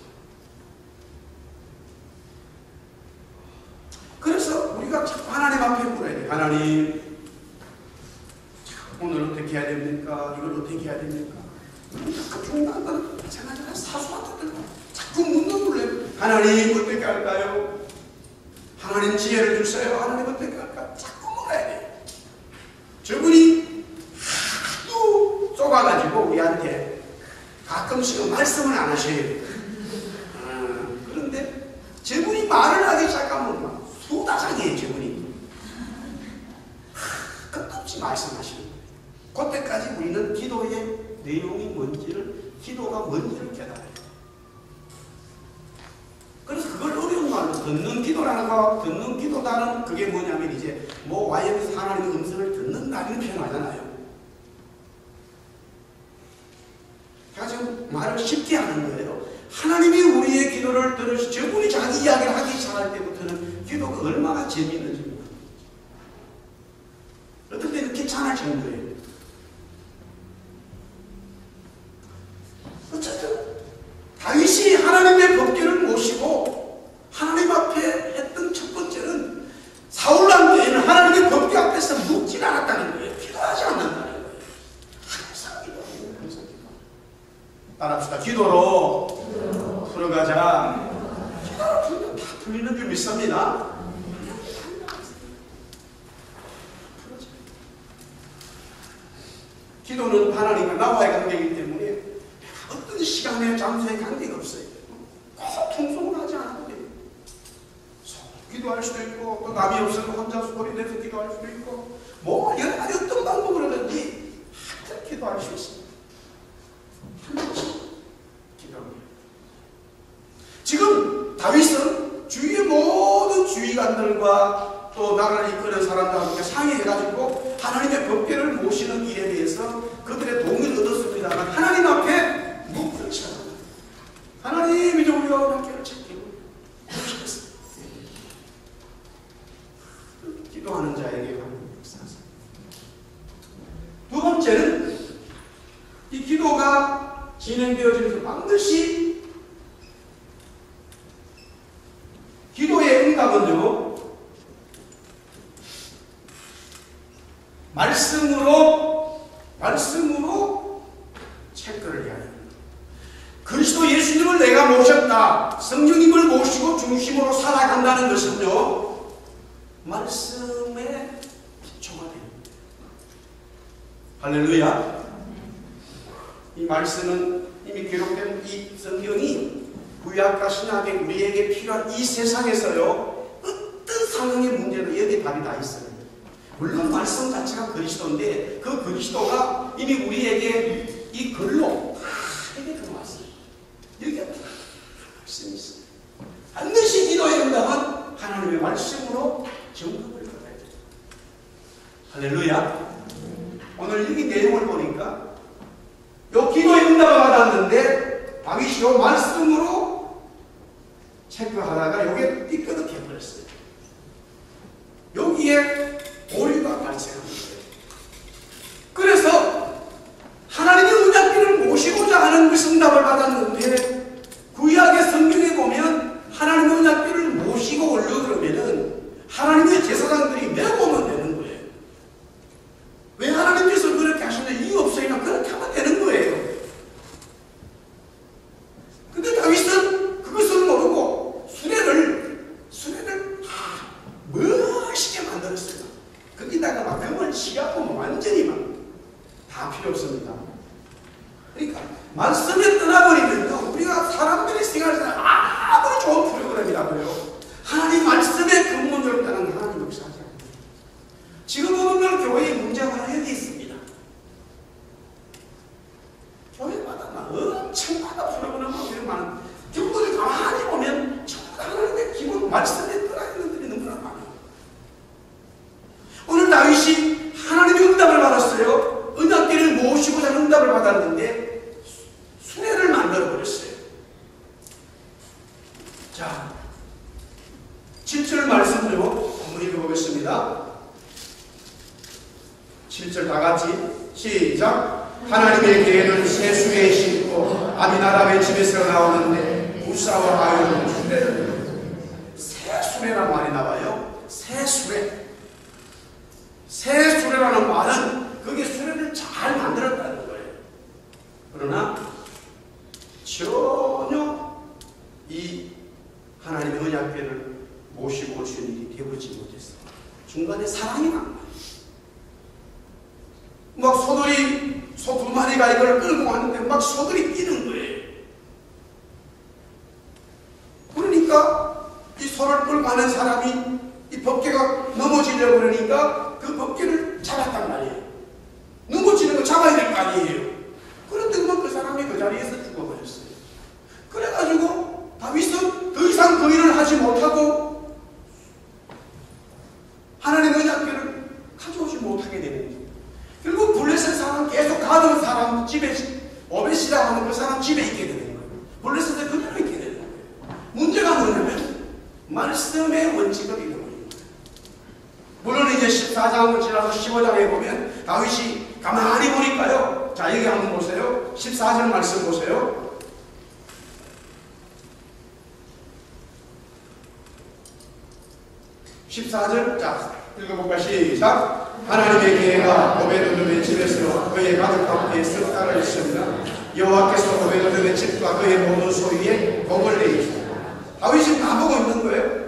그래서 우리가 자꾸 하나님 앞에 물어야 돼요. 하나님, 오늘 어떻게 해야 됩니까? 이걸 어떻게 해야 됩니까? 자꾸 중간다는 마찬가지로 사소한 것들 자꾸 묻는 물어요. 하나님 어떻게 할까요? 하나님 지혜를 주세요. 하나님 어떻게 할까요? 자꾸 물어야 돼요. 저분이 하도 좁아가지고 우리한테 가끔씩은 말씀을 안 하셔요. 그런데 저분이 말을 하기 시작하면 수다장이에요. 저분이 끝없이 말씀하시는 거예요. 그때까지 우리는 기도의 내용이 뭔지를, 기도가 뭔지를 깨달아요. 그래서 그걸 어려운 말로 듣는 기도라는 거, 듣는 기도다는 그게 뭐냐면 이제 와이어에서 하나님의 음성을 듣는다는 표현하잖아요. 제가 지금 말을 쉽게 하는 거예요. 하나님이 우리의 기도를 들으시, 저분이 자기 이야기를 하기 시작할 때부터는 기도가 얼마나 재미있는지 모릅니다. 어떨 때는 귀찮을 정도예요. 어쨌든 다윗이 하나님의 법궤를 모시고 하나님 앞에 했던 첫 번째는 사울한테는 하나님의 법궤 앞에서 묻지 않았다는 거예요. 기도하지 않는다는 거예요. 항상 기도하고 항상 기도. 따라합시다. 기도로 풀어가자. 기도로 믿습니다. 기도는 하나님과 나와의 관계이기 때문에 어떤 시간에 장소에 관계가 없어요. 꼭 통성을 하지 않아도 돼요. 기도할 수도 있고, 또 남이 없으면 혼자 소리 내서 기도할 수도 있고, 뭐 여러 가지 어떤 방법으로든지 하여튼 기도할 수 있습니다. 기도합니다. 지금 다윗은 주위의 모든 주의관들과 또 나라를 이끄는 사람들과 함께 상의해가지고 하나님의 법궤를 모시는 일에 대해서 그들의 동의를 얻었습니다만 하나님 앞에 묵묵히 찾아갑니다. 하나님 이제 우리가 법궤를 찾기로 모시겠습니다. 기도하는 자에게 하나님 역사하세요. 두 번째는 이 기도가 진행되어지면서 반드시 기도의 응답은요, 말씀으로 체크를 해야 합니다. 그리스도 예수님을 내가 모셨다, 성령님을 모시고 중심으로 살아간다는 것은요, 말씀의 기초가 됩니다. 할렐루야. 이 말씀은 이미 기록된 이 성경이 구약과 신약에 우리에게 필요한 이 세상에서요, 어떤 상황의 문제도 여기에 답이 다 있어요. 물론 말씀 자체가 그리스도인데 그 그리스도가 이미 우리에게 이 글로 다 이렇게 들어왔어요. 여기에 말씀이 있어요. 반드시 기도의 응답은 하나님의 말씀으로 정답을 받아야 돼요. 할렐루야. 오늘 여기 내용을 보니까 요 기도의 응답을 받았는데 다윗이 요 말씀으로 체크하다가 요게 삐끗하게 버렸어요. 여기에 오류가 발생한 거예요. 그래서 하나님의 언약궤를 모시고자 하는 그 응답을 받았는데 구약의 성경에 보면 하나님의 언약궤를 모시고 올려 그러면은 하나님의 제사장들이 메고 오면 되는 거예요. 왜 하나님께서 그렇게 하시는 이유 없으니까 그렇게 하면 되는 거예요. 근데 다윗은 그것을 모르고 수레를 멋있게 만들었어요. 거기다가 막 금을 치갖고 완전히 막 다 필요 없습니다. 그러니까 말씀에 떠나버리면 우리가 사람들이 생각하는 아무리 좋은 프로그램이라고요, 하나님 말씀의 근본적으로 따르는 하나님 역사하지 않습니다. 지금 오늘 교회의 문제가 하나 여기 있습니다. 교회마다 막 엄청나게 프로그램하고 이런 많은 경우를 가만히 보면 전부 하나님의 기본 말씀에 떠나 있는 분들이 너무나 많아요. 오늘 다윗이 하나님의 응답을 받았어요. 언약궤를 모시고자 응답을 받았는데 수레를 만들어버렸어요. 자, 7절 말씀으로 한번 읽어보겠습니다. 7절 다같이 시작. 하나님의 궤는 새 수레에 싣고 아미나답의 집에서 나오는데 우사와 아유는 수레를, 새 수레란 말이 나와요. 새 수레. 새 수레라는 말은 그게 수레를 잘 만들었다는 거예요. 그러나 전혀 이 하나님의 언약궤를 모시고 오신 일이 되어보지 못했어요. 중간에 사랑이 난 거예요. 막 소들이, 소 두 마리가 이걸 끌고 왔는데 막 소들이 뛰는 거예요. 그러니까 이 소를 끌고 가는 사람이 이 법궤가 넘어지려고 그러니까 그 법궤를 잡았단 말이에요. 넘어지는 거 잡아야 될 거 아니에요. 그런데 그 사람이 그 자리에서 죽어버렸어요. 그래가지고 다윗은 더 이상 그 일을 하지 못하고 하나님의 언약궤를 가져오지 못하게 되는 거예요. 결국 블레셋 사람, 계속 가던 사람 집에, 오벳이라고 하는 그 사람 집에 있게 되는 거예요. 블레셋에 그대로 있게 되는 거예요. 문제가 뭐냐면 말씀의 원칙을 잃어버린 거예요. 물론 이제 14장을 지나서 15장에 보면 다윗이 가만히 보니까요. 자, 여기 한번 보세요. 14절 말씀 보세요. 자, 읽어볼까? 시작. 하나님의 궤가 오베드돔의 집에서 그의 가족과 함께 석 달을 있습니다. 여호와께서 오베드돔의 집과 그의 모든 소유에 복을 내리시고, 다윗이 다 보고 있는 거예요.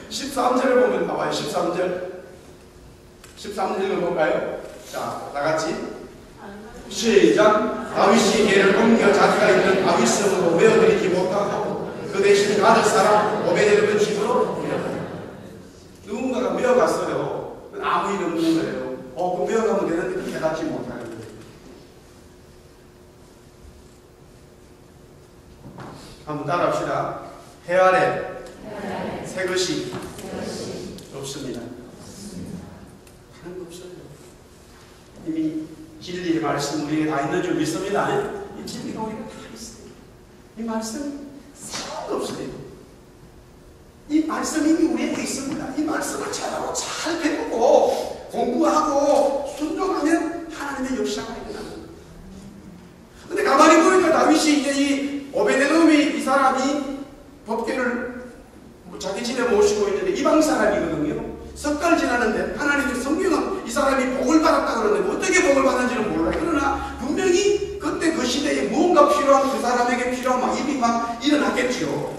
13절을 보면 나와요. 13절. 13절 읽어볼까요? 자, 다같이 시작. 다윗이 개를 옮겨 자기가 있는 다윗성으로 메어들이지 못하고 그 대신 가드 사람 오베데돔 집으로 메어갔다. 누군가가 메어갔어요. 아무 일 없는 거예요. 그 메어가면 되는데 그렇게 갖지 못하는 거예요. 한번 따라합시다. 해 아래 새 것이 없습니다. 하는 거 없어요. 이미 진리의 말씀 우리에게 다 있는 줄 믿습니다. 이 진리가 우리가 다 있어요. 이 말씀 상관도 없어요. 이 말씀 이미 우리에게 있습니다. 이 말씀을 잘하고 잘 배우고 공부하고 순종하면 하나님의 역사가 일어납니다. 근데 가만히 보니까 다윗이 이제 이 오베데돔이 이 사람이 법궤를 자기 집에 모시고 있는데 이방 사람이거든요. 석 달 지났는데 하나님의 성경은 이 사람이 복을 받았다 그러는데 어떻게 복을 받았는지는 몰라요. 그러나 분명히 그때 그 시대에 무언가 필요한 그 사람에게 필요한 막 일이 막 일어났겠죠.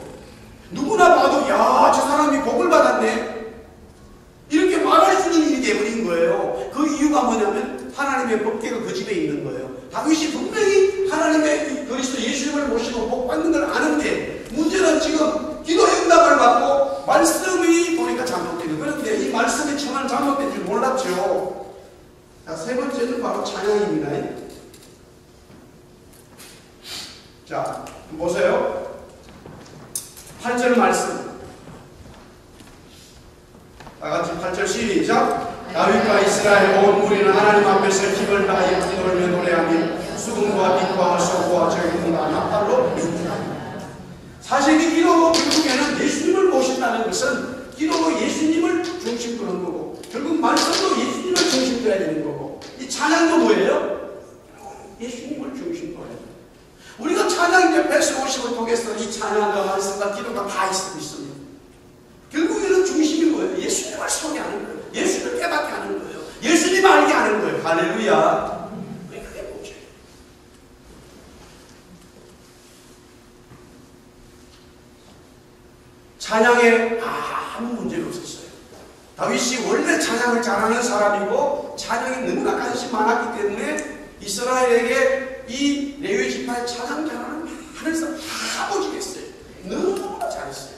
누구나 봐도 야, 저 사람이 복을 받았네 이렇게 말할 수 있는 일이 되어버린 거예요. 그 이유가 뭐냐면 하나님의 법궤가 그 집에 있는 거예요. 다윗이 분명히 하나님의 그리스도 예수님을 모시고 복 받는 걸 아는데 문제는 지금 기도 응답을 받고 말씀이 보니까 잘못되는. 그런데 이 말씀이 정말 잘못된 줄 몰랐죠. 자, 세 번째는 바로 찬양입니다. 자, 보세요. 8절 말씀. 다같이 8절 시작. 다윗과 이스라엘 온 무리는 하나님 앞에서 힘을 다하여 기도하며 노래하며 수금과 빛과 소고와 저기과 나팔로 인도합니다. 사실 이 기도 결국에는 예수님을 모신다는 것은 기도로 예수님을 중심으로 하는 거고 결국 말씀도 예수님을 중심으로 해야 되는 거고 이 찬양도 뭐예요? 예수님을 중심으로 해야 돼요. 우리가 찬양 이제 150을 통해서 이 찬양과 말씀과 기도가 다 있습니다. 결국에는 중심이 뭐예요? 예수님을 소개하는 거예요. 예수님을 깨닫게 하는 거예요. 예수님을 알게 하는 거예요. 할렐루야. 그게 뭐죠? 찬양에 아무 문제가 없었어요. 다윗이 원래 찬양을 잘하는 사람이고 찬양에 너무나 관심이 많았기 때문에 이스라엘에게 이 레위 지파의 찬양 잘하는 많은 사람 다 모집했어요. 너무나 잘했어요.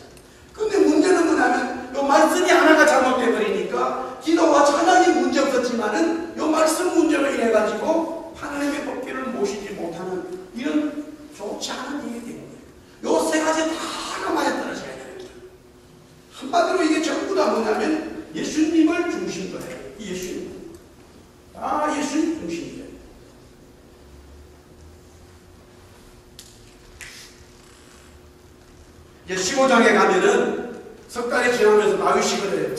근데 문제는 뭐냐면 이 말씀이 하나가 잘못돼 버리니까 기도와 찬양이 문제 없었지만은 이 말씀 문제로 인해 가지고 하나님의 법궤를 모시지 못하는 이런 좋지 않은 일이 된 거예요. 이 세 가지 다 맞아 떨어져야 되는 거예요. 한마디로 이게 전부 다 뭐냐면 예수님을 중심으로 해요. 예수님. 예수님 중심이에요. 이제 15장에 가면은 석 달이 지나면서 다윗이 그래요.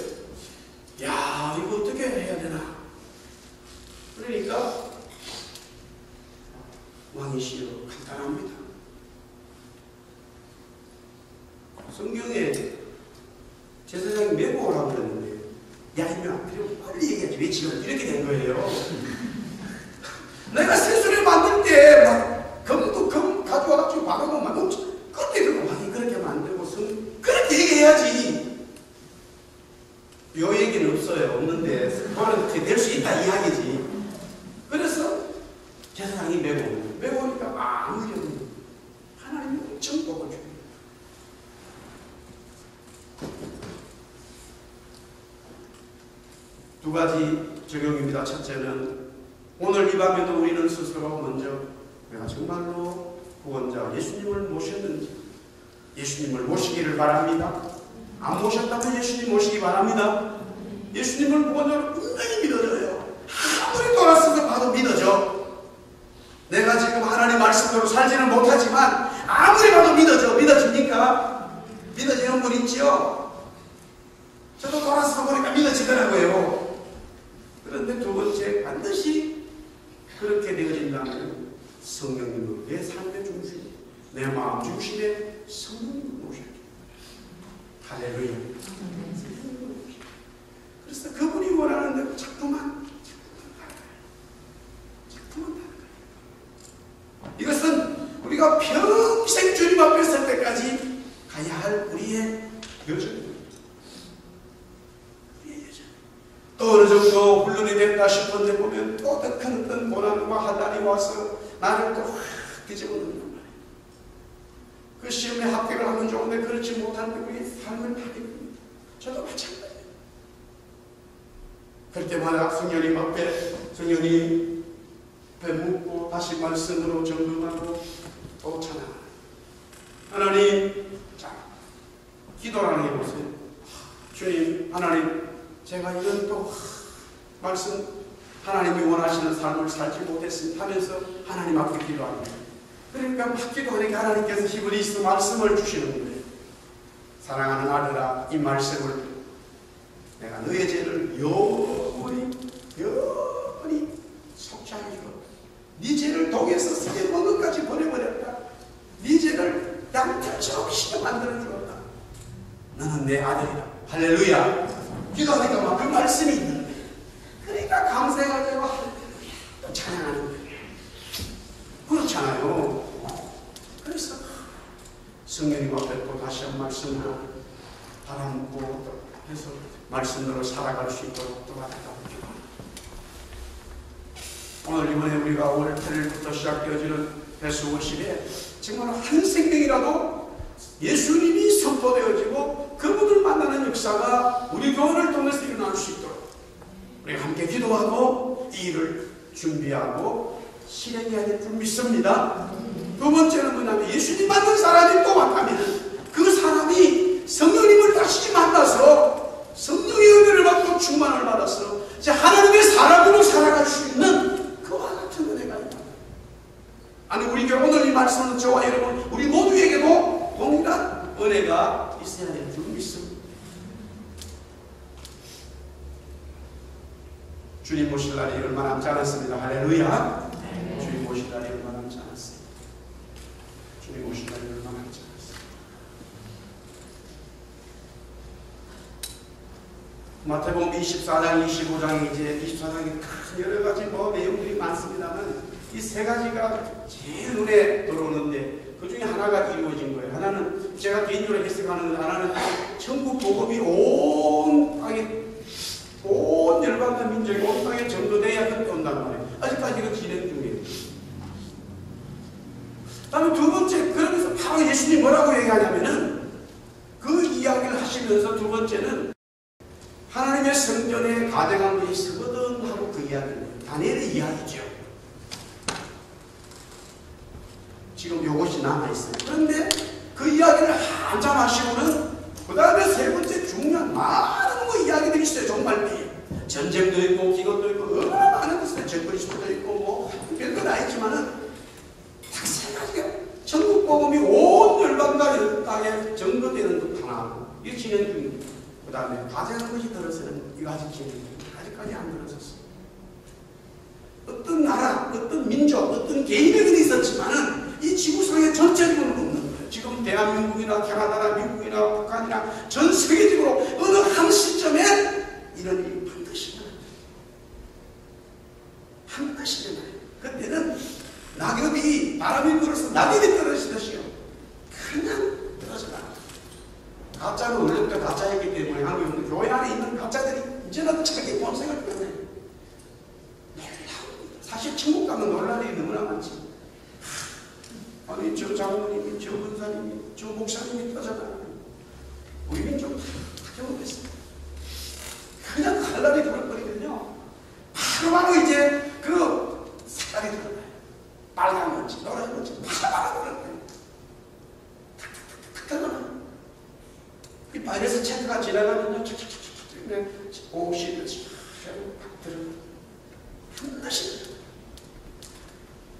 야, 이거 어떻게 해야 되나? 그러니까 왕이시여 간단합니다. 성경에 제사장이 메고 오라고 그랬는데 야, 이면 그리고 빨리 얘기하지 왜 지금 이렇게 된 거예요. 내가 세수를 만들 때 막 검 가져와가지고 박아놓으면 막 그때 그 왕이 그렇게 만들고 그렇게 얘기해야지. 요 얘기는 없어요. 없는데 그거는 그렇게 될 수 있다 이야기지. 그래서 제사장이 메고 오니까 아무 일 없는 하나님이 엄청 복을 줘요. 두 가지 적용입니다. 첫째는 오늘 이 밤에도 우리는 스스로 먼저 내가 정말로 구원자 예수님을 모셨는지 예수님을 모시기를 바랍니다. 안 모셨다면 예수님 모시기 바랍니다. 예수님을 구원자로 분명히 믿어져요. 아무리 돌아서서 봐도 믿어져. 내가 지금 하나님 말씀대로 살지는 못하지만 아무리 봐도 믿어져. 믿어집니까? 믿어지는 분 있지요? 저도 돌아서 보니까 믿어지더라고요. 그런데 두 번째, 반드시 그렇게 되어진다면 성령님은 내 삶의 중심, 내 마음 중심에 성령님을 모셔야 돼요. 할렐루야. 그래서 그분이 원하는 대로 자꾸만 따라가요. 이것은 우리가 평생 주님 앞에 설 때까지 가야 할 우리의 여정입니다. 또 어느 정도 훈련이 됐다 싶은데 보면 또 더 큰 어떤 고난과 하단이 와서 나를 또 확 뒤집어놓는 거예요. 그 시험에 합격을 하면 좋은데 그렇지 못하는데 우리 삶을 파괴합니다. 저도 마찬가지예요. 그럴 때마다 성령님 앞에 묻고 다시 말씀으로 점검하고 또 찬양. 하나님, 자, 기도라는 게 보세요. 주님, 하나님, 제가 이런 또 말씀, 하나님이 원하시는 삶을 살지 못했습니다 하면서 하나님 앞에 기도합니다. 그러니까 막 기도하니까 하나님께서 힘을 있어 말씀을 주시는 거예요. 사랑하는 아들아, 이 말씀을 내가 너의 죄를 영원히 속죄하여 주었다. 네 죄를 독에서 새 먹은 것까지 버려버렸다. 네 죄를 양털처럼 시켜 만들어 주었다. 너는 내 아들이다. 할렐루야. 기도하니까 막 그 말씀이 있는 거예요. 그러니까 감사해가지고 할렐루야 또 찬양하는 거예요. 그렇잖아요. 그래서 성령님 앞에 또 다시 한 말씀으로 바람 부고 해서 말씀으로 살아갈 수 있도록 또 기도합니다. 오늘 이번에 우리가 5월 8일부터 시작되어지는 배수 50에 정말 한 생명이라도 예수님이 선포되어지고 그분을 만나는 역사가 우리 교회를 통해서 일어날 수 있도록 우리 함께 기도하고 이 일을 준비하고 실행해야 될 줄 믿습니다. 두 번째는 뭐냐면 예수님 만난 사람이 또 왔다면 그 사람이 성령님을 다시 만나서 성령의 은혜를 받고 충만을 받아서 이제 하나님의 사람으로 살아갈 수 있는 그와 같은 은혜가 있다. 아니 우리 교회 오늘 이 말씀은 저와 여러분 우리 모두에게도 동일한 은혜가 있어야 될 줄 믿습니다. 주님 모실 날이 얼마 남지 않았습니다. 할렐루야. 주님 모실 날이 얼마 남지 않았습니다. 주님 모실 날이 얼마 남지 않았습니다. 마태복음 24장, 25장이 이제 24장이 큰 여러 가지 내용들이 많습니다만 이 세 가지가 제일 눈에 들어오는데 그 중에 하나가 이루어진 거예요. 하나는 제가 개인적으로 해석하는 건 하나는 천국 복음이 온 땅에 온 열방과 민족이 온 땅에 전도돼야 그때 온단 말이에요. 아직까지 그 진행 중이에요. 다음에 두 번째, 그러면서 바로 예수님이 뭐라고 얘기하냐면은 그 이야기를 하시면서 두 번째는 하나님의 성전에 가득한 것이 있거든 하고 그 이야기를 다니엘의 이야기죠. 지금 요것이 남아있어요. 그런데 그 이야기를 한참 하시고는 그 다음에 세 번째 중요한 많은 이야기들이 있어요. 정말 전쟁도 있고 기근도 있고 얼마나 많은 것을 적그리스도도 있고 별건 아니지만은 딱 세 가지가 천국 복음이 온 열방과 땅에 전거되는 것 하나 이게 진행 중입니다. 그 다음에 가장 것이 들어서는 이거 아직 진행 중입니다. 아직까지 안 들어섰어요. 어떤 나라, 어떤 민족, 어떤 개인에게는 있었지만은 이 지구상에 전체적으로 없는 거예요. 지금 대한민국이나 캐나다나 미국이나 북한이나 전 세계적으로 어느 한 시점에 이런 일이 반드시 일어나요. 반드시 일어나요. 그때는 낙엽이 바람이 불어서 낙엽이 떨어지듯이요. 그냥 떨어져라. 가짜는 원래부터 가짜이기 때문에 한국에는 교회 안에 있는 가짜들이 이제는 자기 본색을 표현해요. 사실 천국 가면 놀랄 일이 너무나 많지. 아니 저 장로님이, 저 권사님이, 저 목사님이 떠잖아요. 우리 민족 다 경험했습니다. 그냥 칼날이 돌아버리거든요. 바로바로 이제 그 색깔이 드러나요. 빨간 건지 노란 건지 바로바로 드러나요. 탁탁탁탁 드러나요. 이 바이러스 체크가 지나가면요. 착착착착 그냥 옷이 팍 들어가요. 반드시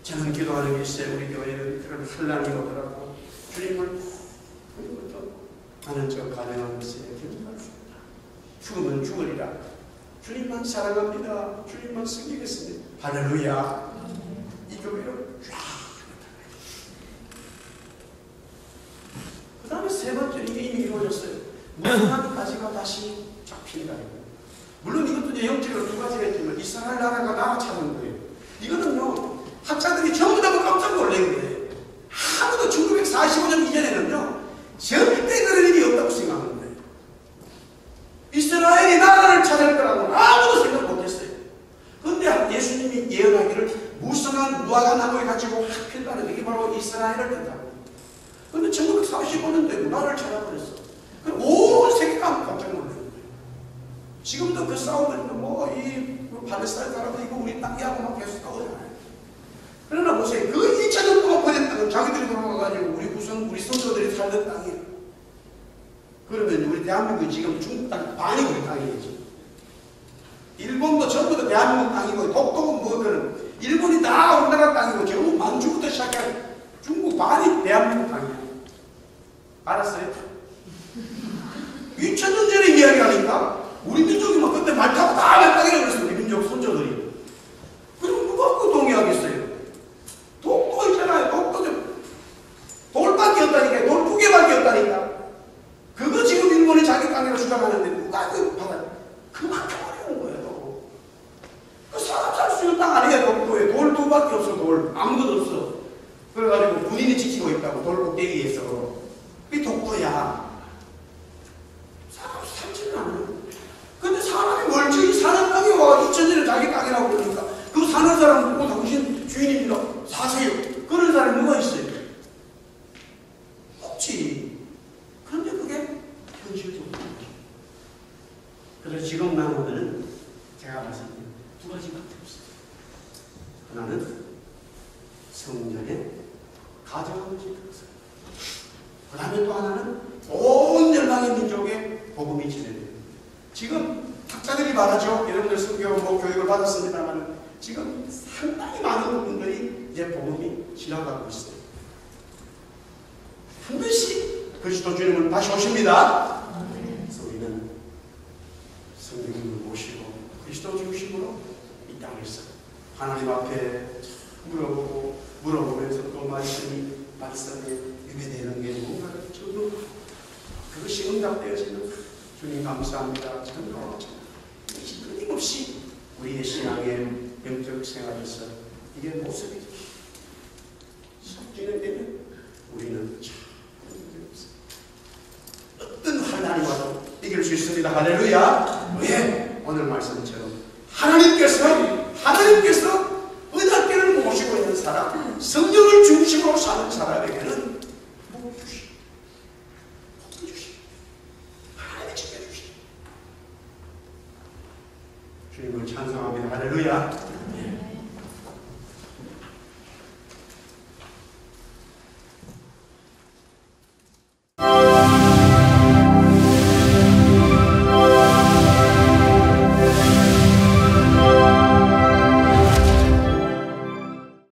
저는 기도하는 게 있어요. 우리 교회는 그런 환란이 오더라고 주님을 나는 저 가능한 것에 견딜 수 없다. 죽으면 죽으리라. 주님만 사랑합니다. 주님만 섬기겠습니다. 할렐루야. 이 교회를 쫙. 그 다음에 세 번째 이게 이미 이루어졌어요. 무슨 하나까지가 다시 잡힌다. 물론 이것도 이제 영적으로 두 가지가 있지만 이스라엘 나라가 나라 찾은 거예요. 이거는요. 학자들이 전부 다 깜짝 놀란 거예요. 아무도 1945년 이전에는요. 절대 그런 일이 없다고 생각하는 거예요. 이스라엘이 나라를 찾을 거라고 아무도 주님이 예언하기를 무성한 무화과 나무에 갇히고 하필다는 이게 바로 이스라엘을 뜻하고. 그런데 1945년도에 문화를 찾아버렸어. 온 세계가 깜짝 놀랐어요. 지금도 그 싸움은 이 팔레스타인 사람들 이거 우리 땅이하고 막 계속 싸우잖아요. 그러나 보세요. 그 2000년 동안 보냈다는 자기들이 돌아가가지고 우리 선조들이 살던 땅이에요. 그러면 우리 대한민국이 지금 중국 땅 반이 우리 땅이겠죠. 일본도 전부 다 대한민국 땅이고, 독도는 뭐 그런 일본이 다 우리나라 땅이고, 전부 만주부터 시작해 중국 반이 대한민국 땅이에요. 알았어요? 2000년 전에 이야기하니까 우리 민족이 막 그때 말 타고 다 내 땅이라고 그랬어요. 우리 민족 선조들이. 그럼 누가 그 동의하겠어요? 독도 있잖아요. 독도 돌밖에 없다니까. 돌 2개밖에 없다니까. 그거 지금 일본이 자기 땅이라고 주장하는데 누가 그 받아? 그만큼 어려운 거예요. 그 사람 살 수 있는 땅 아니에요. 독도에 돌 2밖에 없어. 돌 아무것도 없어. 그래가지고 군인이 지키고 있다고 돌 꼭대기에서. 그게 독도야. 사람 살지는 않아요. 근데 사람이 멀쩡히 사는 땅에 와 2000년에 자기 땅이라고 그러니까 그 사는 사람 보고 당신 주인입니다. 사세요. 그런 사람이 누가 있어요? 없지. 그런데 그게 현실적으로. 그래서 지금 나오는 제가 말씀드린 2가지밖에 없어요. 하나는 성전에 가정을 지켰어요. 그 다음에 또 하나는 온 열방의 민족의 복음이 진행돼요. 지금 학자들이 말하죠. 여러분들 성경 교육을 받았습니다만 지금 상당히 많은 분들이 이제 복음이 지나가고 있어요. 한 번씩 그리스도 주님은 다시 오십니다. 그래서 우리는 성령님을 모시고 그리스도 중심으로 이 땅에서 하나님 앞에 물어보면서 또 말씀에 유배되는 게 뭔가 저도 그것이 응답되어지는 주님 감사합니다. 정말 끊임없이 우리의 신앙의 영적 생활에서 이게 모습이 진행되면 우리는 참 어떤 환난이 와도 이길 수 있습니다. 할렐루야. 왜? 오늘 말씀처럼 하나님께서 은혜를 모시고 있는 사람, 성령을 중심으로 사는 사람에게는 복을 주시고 복을 주시고 하나님이 지켜주시고 주님을 찬송합니다. 할렐루야.